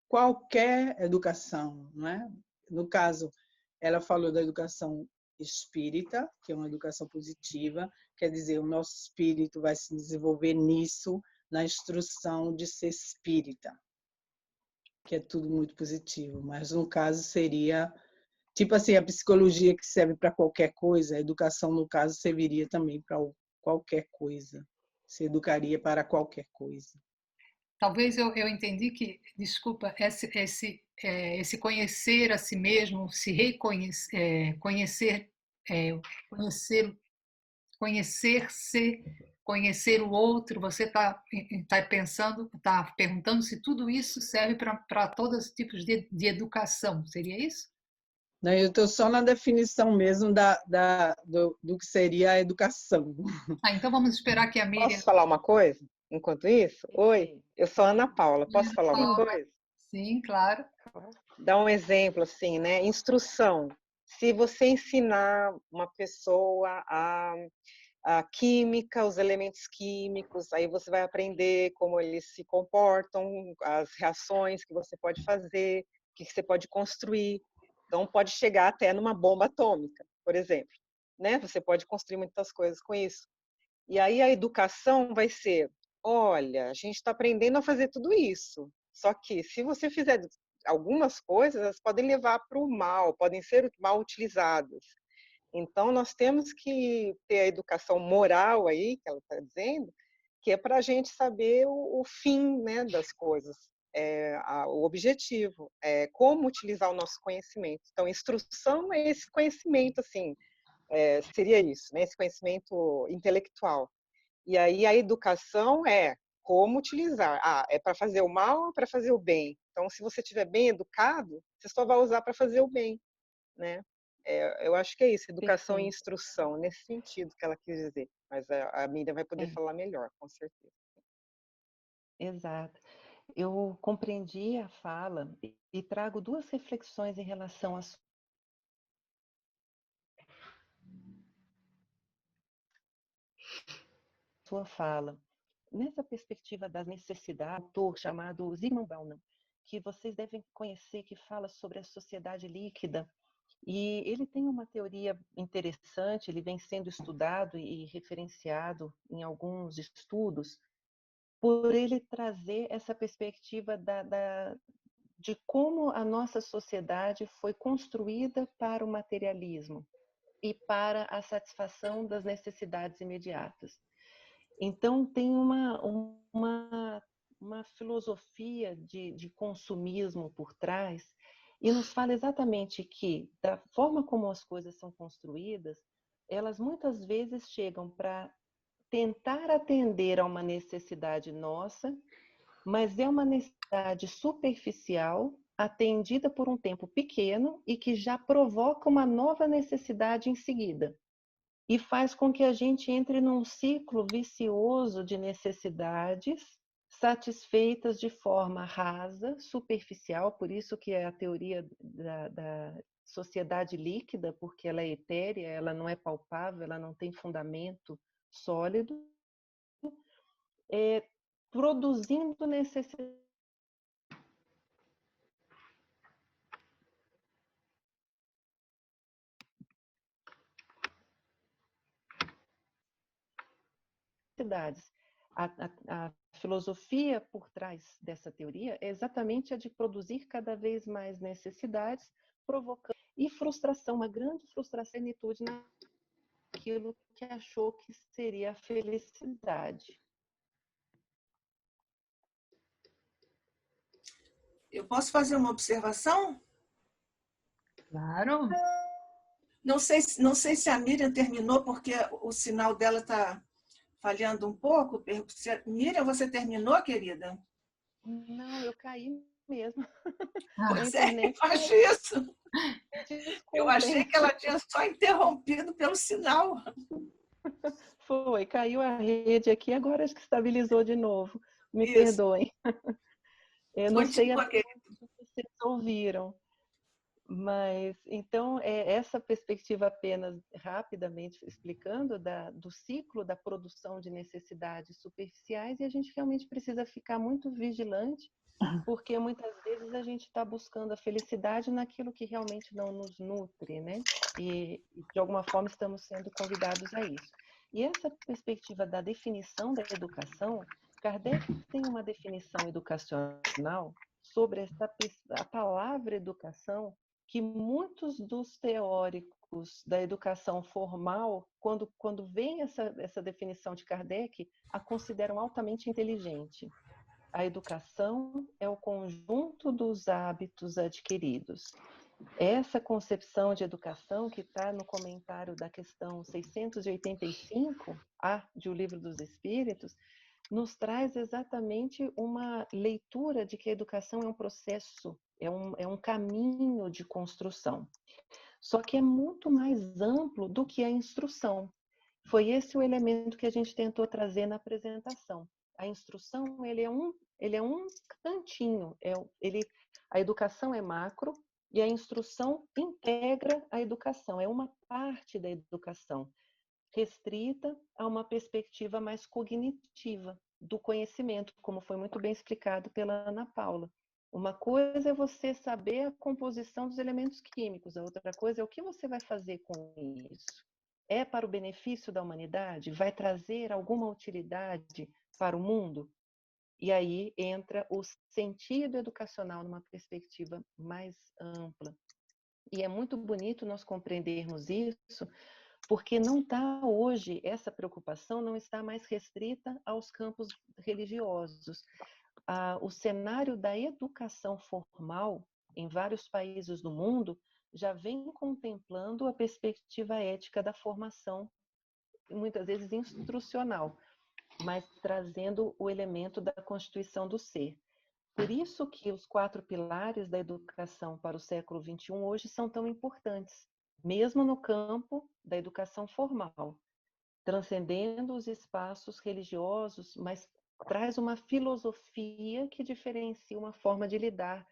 [SPEAKER 6] qualquer educação, não é? No caso, ela falou da educação espírita, que é uma educação positiva, quer dizer, o nosso espírito vai se desenvolver nisso, na instrução de ser espírita, que é tudo muito positivo, mas no caso seria, tipo assim, a psicologia que serve para qualquer coisa, a educação, no caso, serviria também para qualquer coisa, se educaria para qualquer coisa.
[SPEAKER 2] Talvez eu entendi que, desculpa, esse conhecer a si mesmo, se reconhecer, conhecer-se, conhecer o outro, você está pensando, está perguntando se tudo isso serve para todos os tipos de educação, seria isso?
[SPEAKER 6] Não, eu estou só na definição mesmo do que seria a educação.
[SPEAKER 2] Então vamos esperar que a Miriam...
[SPEAKER 5] Posso falar uma coisa enquanto isso? Oi, eu sou a Ana Paula, posso falar uma coisa?
[SPEAKER 2] Sim, claro.
[SPEAKER 5] Dá um exemplo assim, né? Instrução. Se você ensinar uma pessoa a química, os elementos químicos, aí você vai aprender como eles se comportam, as reações que você pode fazer, o que você pode construir. Então, pode chegar até numa bomba atômica, por exemplo, né? Você pode construir muitas coisas com isso. E aí a educação vai ser, olha, a gente está aprendendo a fazer tudo isso, só que se você fizer algumas coisas, elas podem levar para o mal, podem ser mal utilizadas. Então, nós temos que ter a educação moral aí, que ela está dizendo, que é para a gente saber o fim, né, das coisas, o objetivo, como utilizar o nosso conhecimento. Então, instrução é esse conhecimento, assim, seria isso, né, esse conhecimento intelectual. E aí a educação é como utilizar. É para fazer o mal ou para fazer o bem? Então, se você estiver bem educado, você só vai usar para fazer o bem, né? Eu acho que é isso, educação e instrução, nesse sentido que ela quis dizer. Mas a Miriam vai poder falar melhor, com certeza.
[SPEAKER 4] Exato. Eu compreendi a fala e trago duas reflexões em relação à sua fala. Nessa perspectiva das necessidades, um autor chamado Zygmunt Bauman, que vocês devem conhecer, que fala sobre a sociedade líquida. E ele tem uma teoria interessante, ele vem sendo estudado e referenciado em alguns estudos, por ele trazer essa perspectiva de como a nossa sociedade foi construída para o materialismo e para a satisfação das necessidades imediatas. Então, tem uma filosofia de consumismo por trás, e nos fala exatamente que, da forma como as coisas são construídas, elas muitas vezes chegam para tentar atender a uma necessidade nossa, mas é uma necessidade superficial, atendida por um tempo pequeno e que já provoca uma nova necessidade em seguida. E faz com que a gente entre num ciclo vicioso de necessidades satisfeitas de forma rasa, superficial, por isso que é a teoria da sociedade líquida, porque ela é etérea, ela não é palpável, ela não tem fundamento sólido, produzindo necessidades A filosofia por trás dessa teoria é exatamente a de produzir cada vez mais necessidades, provocando e frustração, uma grande frustração e plenitude naquilo que achou que seria a felicidade.
[SPEAKER 8] Eu posso fazer uma observação?
[SPEAKER 2] Claro.
[SPEAKER 8] Não sei se a Miriam terminou, porque o sinal dela está falhando um pouco. Miriam, você terminou, querida?
[SPEAKER 4] Não, eu caí mesmo.
[SPEAKER 8] Pois é, acho isso. Eu achei
[SPEAKER 4] Desculpem.
[SPEAKER 8] que ela tinha só interrompido pelo sinal.
[SPEAKER 4] Foi, caiu a rede aqui, agora acho que estabilizou de novo. Me
[SPEAKER 8] Isso.
[SPEAKER 4] perdoem. Eu não sei
[SPEAKER 8] Continua,
[SPEAKER 4] até
[SPEAKER 8] querida.
[SPEAKER 4] onde vocês ouviram, mas então essa perspectiva apenas rapidamente explicando do ciclo da produção de necessidades superficiais, e a gente realmente precisa ficar muito vigilante, porque muitas vezes a gente está buscando a felicidade naquilo que realmente não nos nutre, né? E de alguma forma estamos sendo convidados a isso. E essa perspectiva da definição da educação, Kardec tem uma definição educacional sobre a palavra educação, que muitos dos teóricos da educação formal, quando vem essa definição de Kardec, a consideram altamente inteligente. A educação é o conjunto dos hábitos adquiridos. Essa concepção de educação, que está no comentário da questão 685A de O Livro dos Espíritos, nos traz exatamente uma leitura de que a educação é um processo, é um caminho de construção. Só que é muito mais amplo do que a instrução. Foi esse o elemento que a gente tentou trazer na apresentação. A instrução, ele é um cantinho, a educação é macro e a instrução integra a educação, é uma parte da educação, restrita a uma perspectiva mais cognitiva do conhecimento, como foi muito bem explicado pela Ana Paula. Uma coisa é você saber a composição dos elementos químicos, a outra coisa é o que você vai fazer com isso. É para o benefício da humanidade? Vai trazer alguma utilidade para o mundo? E aí entra o sentido educacional numa perspectiva mais ampla. E é muito bonito nós compreendermos isso, porque não está hoje, essa preocupação não está mais restrita aos campos religiosos. O cenário da educação formal em vários países do mundo já vem contemplando a perspectiva ética da formação, muitas vezes instrucional, mas trazendo o elemento da constituição do ser. Por isso que os 4 pilares da educação para o século XXI hoje são tão importantes, mesmo no campo da educação formal, transcendendo os espaços religiosos, mas traz uma filosofia que diferencia uma forma de lidar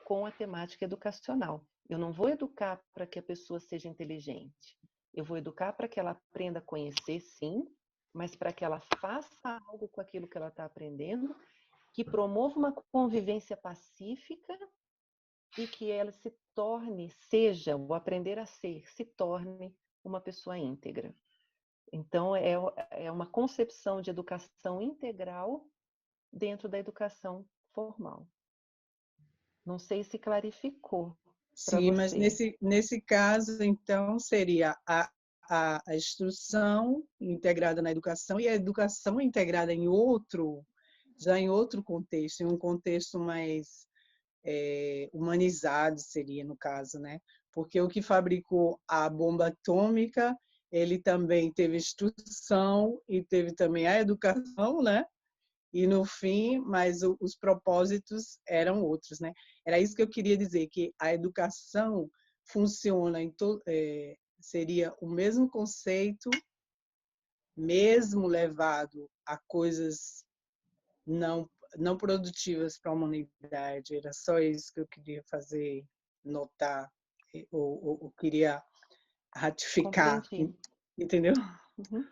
[SPEAKER 4] com a temática educacional. Eu não vou educar para que a pessoa seja inteligente. Eu vou educar para que ela aprenda a conhecer, sim, mas para que ela faça algo com aquilo que ela está aprendendo, que promova uma convivência pacífica e que ela se torne, o aprender a ser, se torne uma pessoa íntegra. Então, é uma concepção de educação integral dentro da educação formal. Não sei se clarificou para
[SPEAKER 6] Sim, mas
[SPEAKER 3] você.
[SPEAKER 6] nesse caso, então, seria a instrução integrada na educação e a educação integrada já em outro contexto, em um contexto mais humanizado, seria no caso, né? Porque o que fabricou a bomba atômica, ele também teve instrução e teve também a educação, né? E no fim, mas os propósitos eram outros, né? Era isso que eu queria dizer, que a educação funciona seria o mesmo conceito, mesmo levado a coisas não produtivas para a humanidade. Era só isso que eu queria fazer notar, ou queria ratificar,
[SPEAKER 4] Compreendi.
[SPEAKER 6] entendeu?
[SPEAKER 4] Uhum.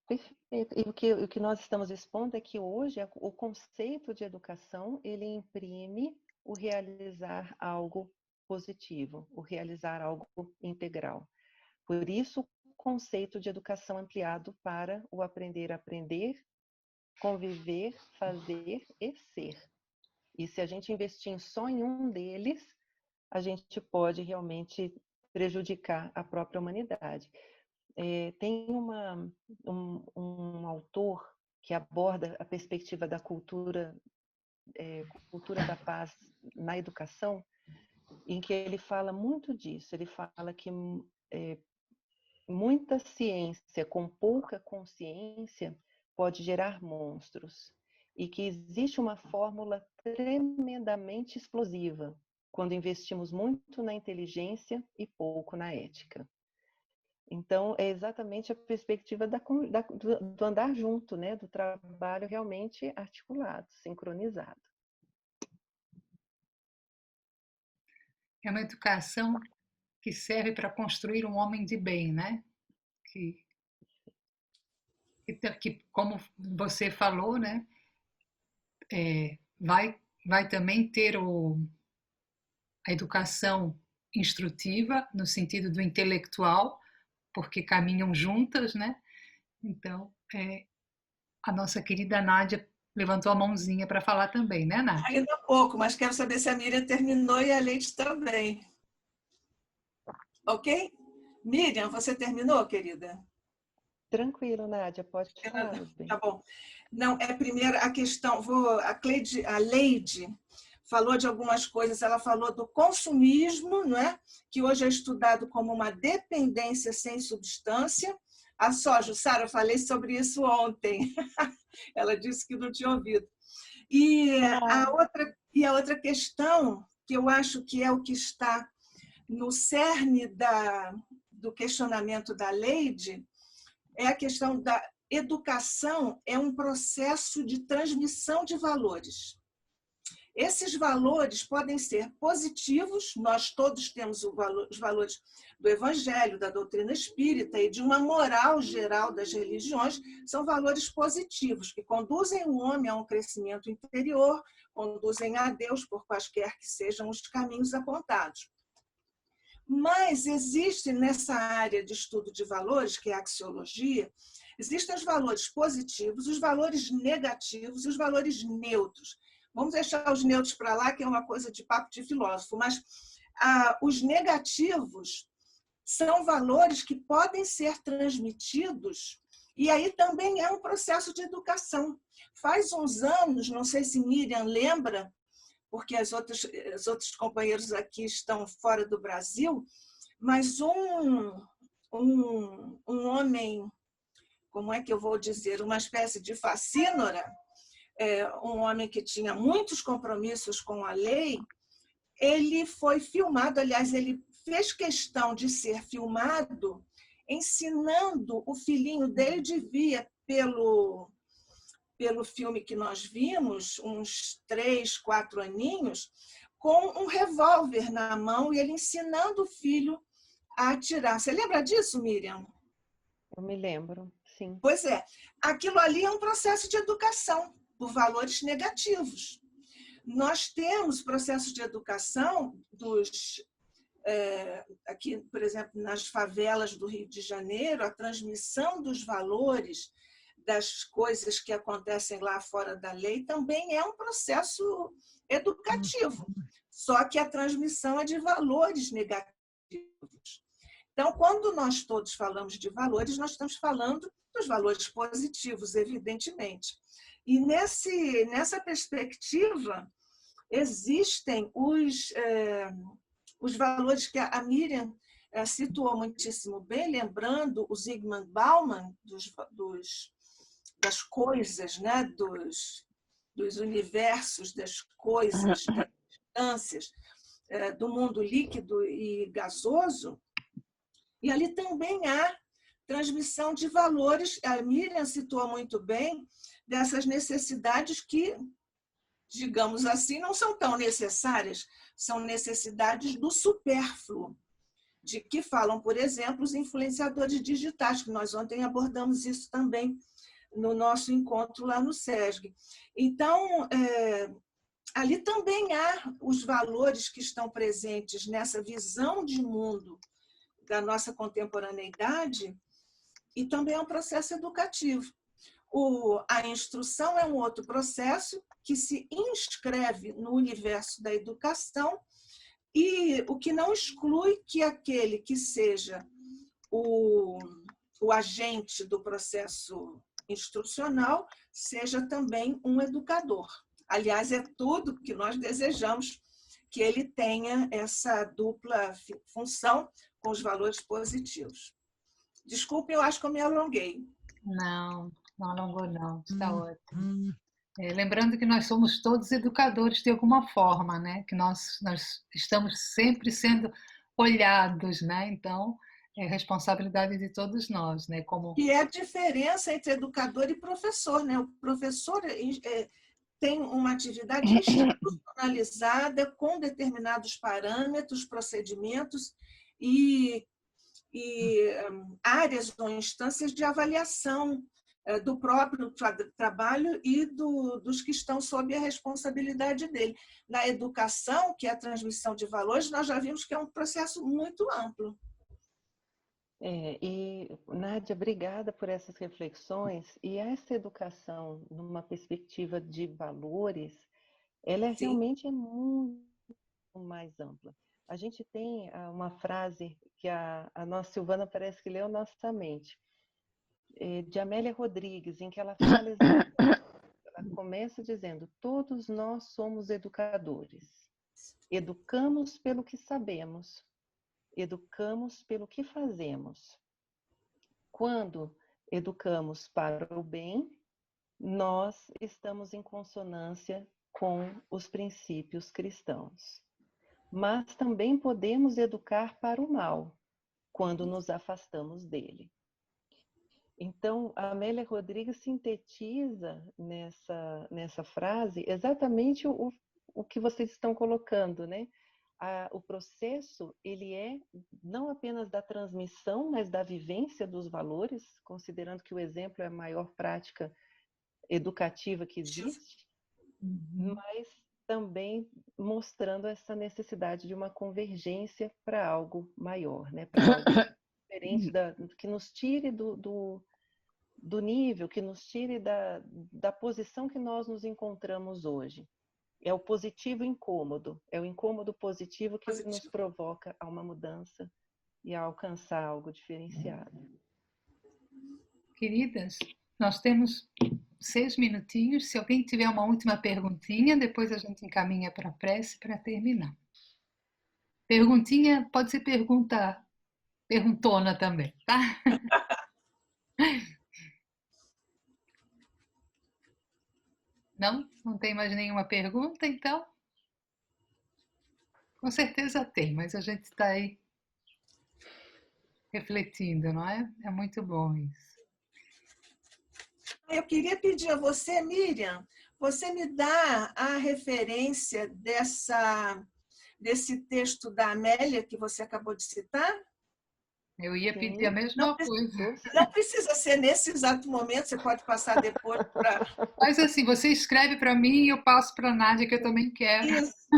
[SPEAKER 4] Perfeito. E o que nós estamos expondo é que hoje o conceito de educação, ele imprime o realizar algo positivo, o realizar algo integral. Por isso, o conceito de educação ampliado para o aprender a aprender, conviver, fazer e ser. E se a gente investir só em um deles, a gente pode realmente prejudicar a própria humanidade. Tem um autor que aborda a perspectiva da cultura da paz na educação, em que ele fala muito disso. Ele fala que muita ciência com pouca consciência pode gerar monstros, e que existe uma fórmula tremendamente explosiva, quando investimos muito na inteligência e pouco na ética. Então, é exatamente a perspectiva do andar junto, né? Do trabalho realmente articulado, sincronizado.
[SPEAKER 2] É uma educação que serve para construir um homem de bem, né? Que como você falou, né? Vai também ter a educação instrutiva, no sentido do intelectual, porque caminham juntas, né? Então, a nossa querida Nádia levantou a mãozinha para falar também, né, Nádia?
[SPEAKER 8] Ainda pouco, mas quero saber se a Miriam terminou e a Leite também. Ok? Miriam, você terminou, querida?
[SPEAKER 4] Tranquilo, Nádia, pode falar.
[SPEAKER 8] Tá bom. Não, primeiro a questão, a Leide falou de algumas coisas, ela falou do consumismo, não é? Que hoje é estudado como uma dependência sem substância. Jussara, eu falei sobre isso ontem. Ela disse que não tinha ouvido. E a outra questão, que eu acho que é o que está no cerne do questionamento da Leide, é a questão da educação, é um processo de transmissão de valores. Esses valores podem ser positivos, nós todos temos os valores do Evangelho, da doutrina espírita e de uma moral geral das religiões, são valores positivos, que conduzem o homem a um crescimento interior, conduzem a Deus por quaisquer que sejam os caminhos apontados. Mas existe nessa área de estudo de valores, que é a axiologia, existem os valores positivos, os valores negativos e os valores neutros. Vamos deixar os neutros para lá, que é uma coisa de papo de filósofo, mas os negativos são valores que podem ser transmitidos, e aí também é um processo de educação. Faz uns anos, não sei se Miriam lembra, porque os outros companheiros aqui estão fora do Brasil, mas um homem, como é que eu vou dizer, uma espécie de facínora, um homem que tinha muitos compromissos com a lei, ele foi filmado, aliás, ele fez questão de ser filmado ensinando o filhinho dele, devia, pelo filme que nós vimos, uns 3, 4 aninhos, com um revólver na mão e ele ensinando o filho a atirar. Você lembra disso, Miriam?
[SPEAKER 4] Eu me lembro, sim.
[SPEAKER 8] Pois é. Aquilo ali é um processo de educação por valores negativos. Nós temos processos de educação aqui, por exemplo, nas favelas do Rio de Janeiro, a transmissão dos valores das coisas que acontecem lá fora da lei também é um processo educativo, só que a transmissão é de valores negativos. Então, quando nós todos falamos de valores, nós estamos falando dos valores positivos, evidentemente. E nessa perspectiva, existem os valores que a Miriam situou muitíssimo bem, lembrando o Zygmunt Bauman, das coisas, né? dos universos, das coisas, das instâncias, do mundo líquido e gasoso, e ali também há transmissão de valores, a Miriam citou muito bem, dessas necessidades que, digamos assim, não são tão necessárias, são necessidades do supérfluo, de que falam, por exemplo, os influenciadores digitais, que nós ontem abordamos isso também no nosso encontro lá no SESG. Então, ali também há os valores que estão presentes nessa visão de mundo da nossa contemporaneidade, e também é um processo educativo. A instrução é um outro processo que se inscreve no universo da educação, e o que não exclui que aquele que seja o agente do processo instrucional seja também um educador. Aliás, é tudo que nós desejamos que ele tenha essa dupla função com os valores positivos. Desculpe, eu acho que eu me alonguei.
[SPEAKER 2] Não alongou não, está ótimo. Lembrando que nós somos todos educadores de alguma forma, né? Que nós estamos sempre sendo olhados, né? Então, é responsabilidade de todos nós, né? Como
[SPEAKER 8] Que é a diferença entre educador e professor, né? O professor tem uma atividade institucionalizada com determinados parâmetros, procedimentos e áreas ou instâncias de avaliação do próprio trabalho e dos que estão sob a responsabilidade dele. Na educação, que é a transmissão de valores, nós já vimos que é um processo muito amplo.
[SPEAKER 4] E, Nádia, obrigada por essas reflexões. E essa educação, numa perspectiva de valores, ela realmente é muito mais ampla. A gente tem uma frase que a nossa Silvana parece que leu nossa mente, de Amélia Rodrigues, em que ela fala exatamente, ela começa dizendo: todos nós somos educadores. Educamos pelo que sabemos, educamos pelo que fazemos. Quando educamos para o bem, nós estamos em consonância com os princípios cristãos. Mas também podemos educar para o mal, quando nos afastamos dele. Então, a Amélia Rodrigues sintetiza nessa frase exatamente o que vocês estão colocando, né? O processo, ele é não apenas da transmissão, mas da vivência dos valores, considerando que o exemplo é a maior prática educativa que existe, mas também mostrando essa necessidade de uma convergência para algo maior, né? Para algo diferente, que nos tire do nível, que nos tire da posição que nós nos encontramos hoje. É o positivo incômodo, é o incômodo positivo que nos provoca a uma mudança e a alcançar algo diferenciado.
[SPEAKER 2] Queridas, nós temos 6 minutinhos. Se alguém tiver uma última perguntinha, depois a gente encaminha para a prece para terminar. Perguntinha pode ser perguntona também, tá? Não? Não tem mais nenhuma pergunta, então? Com certeza tem, mas a gente está aí refletindo, não é? É muito bom isso.
[SPEAKER 8] Eu queria pedir a você, Miriam, você me dá a referência desse texto da Amélia que você acabou de citar?
[SPEAKER 2] Eu ia pedir a mesma coisa.
[SPEAKER 8] Não precisa ser nesse exato momento, você pode passar depois para...
[SPEAKER 2] Mas assim, você escreve para mim e eu passo para a Nádia, que eu também quero.
[SPEAKER 8] Isso.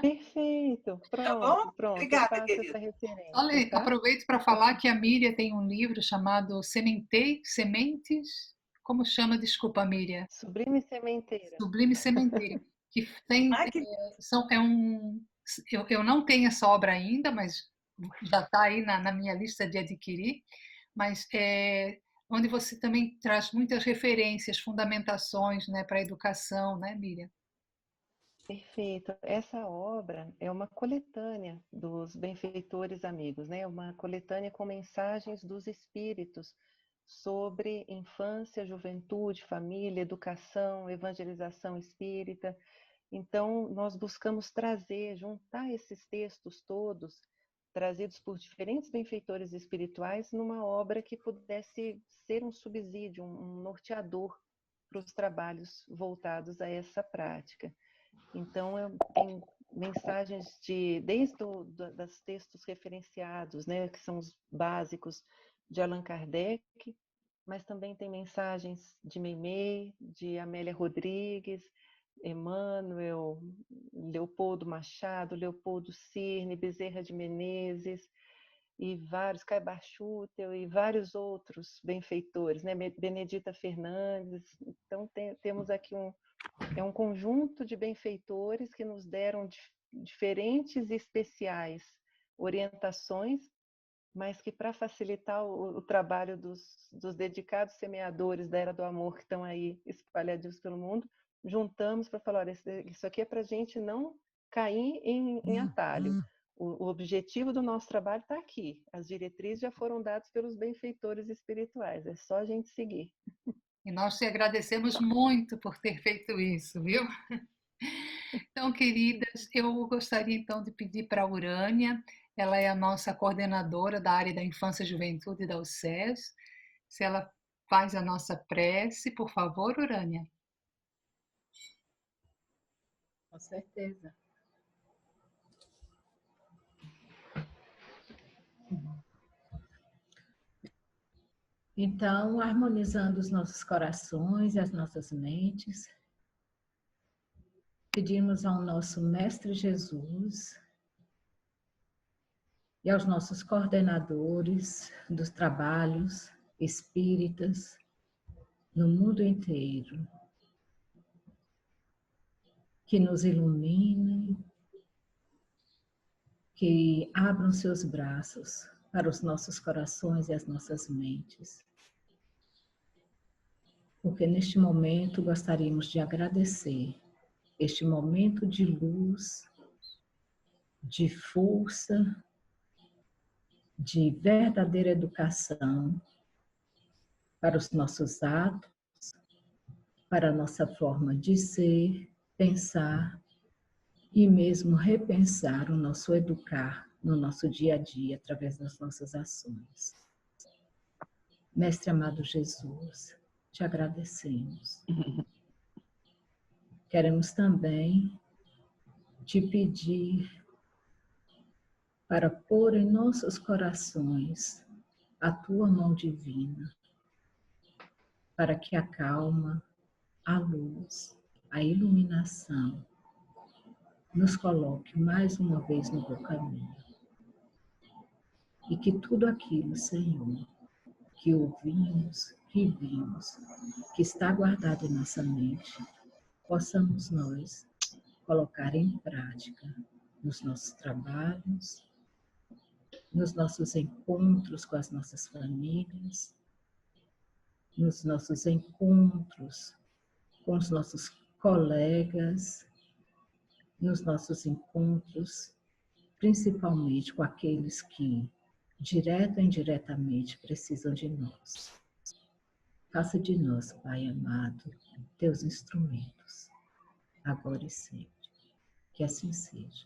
[SPEAKER 4] Perfeito. Pronto, pronto.
[SPEAKER 8] Obrigada,
[SPEAKER 4] eu passo
[SPEAKER 8] querida.
[SPEAKER 4] essa referência.
[SPEAKER 2] Olha,
[SPEAKER 4] tá?
[SPEAKER 2] aproveito para falar que a Miriam tem um livro chamado Sementes. Como chama? Desculpa, Miriam.
[SPEAKER 4] Sublime Sementeira.
[SPEAKER 2] Sublime Sementeira. Que tem, eu não tenho essa obra ainda, mas já está aí na minha lista de adquirir. Mas onde você também traz muitas referências, fundamentações, né, para a educação, né, Miriam?
[SPEAKER 4] Perfeito. Essa obra é uma coletânea dos benfeitores amigos, né? Uma coletânea com mensagens dos espíritos sobre infância, juventude, família, educação, evangelização espírita. Então, nós buscamos juntar esses textos todos, trazidos por diferentes benfeitores espirituais, numa obra que pudesse ser um subsídio, um norteador para os trabalhos voltados a essa prática. Então, tem mensagens desde dos textos referenciados, né, que são os básicos de Allan Kardec, mas também tem mensagens de Meimei, de Amélia Rodrigues, Emmanuel, Leopoldo Machado, Leopoldo Cirne, Bezerra de Menezes, e vários, Caibar Schutel e vários outros benfeitores, né? Benedita Fernandes. Então, temos aqui um conjunto de benfeitores que nos deram diferentes e especiais orientações, mas que, para facilitar o trabalho dos dedicados semeadores da Era do Amor que estão aí espalhados pelo mundo, juntamos para falar: olha, isso aqui é para a gente não cair em atalho. O objetivo do nosso trabalho está aqui. As diretrizes já foram dadas pelos benfeitores espirituais. É só a gente seguir.
[SPEAKER 2] E nós te agradecemos muito por ter feito isso, viu? Então, queridas, eu gostaria então de pedir para a Urânia, ela é a nossa coordenadora da área da Infância e Juventude da UCES, se ela faz a nossa prece, por favor, Urânia.
[SPEAKER 1] Com certeza. Então, harmonizando os nossos corações e as nossas mentes, pedimos ao nosso Mestre Jesus e aos nossos coordenadores dos trabalhos espíritas no mundo inteiro, que nos iluminem, que abram seus braços para os nossos corações e as nossas mentes. Porque neste momento gostaríamos de agradecer este momento de luz, de força, de verdadeira educação para os nossos atos, para a nossa forma de ser, pensar e mesmo repensar o nosso educar no nosso dia a dia através das nossas ações. Mestre amado Jesus, te agradecemos. Queremos também te pedir para pôr em nossos corações a tua mão divina, para que a calma, a luz, a iluminação nos coloque mais uma vez no teu caminho. E que tudo aquilo, Senhor, que ouvimos, que vimos, que está guardado em nossa mente, possamos nós colocar em prática nos nossos trabalhos, nos nossos encontros com as nossas famílias, nos nossos encontros com os nossos colegas, nos nossos encontros, principalmente com aqueles que, direta ou indiretamente, precisam de nós. Faça de nós, Pai amado, teus instrumentos, agora e sempre. Que assim seja.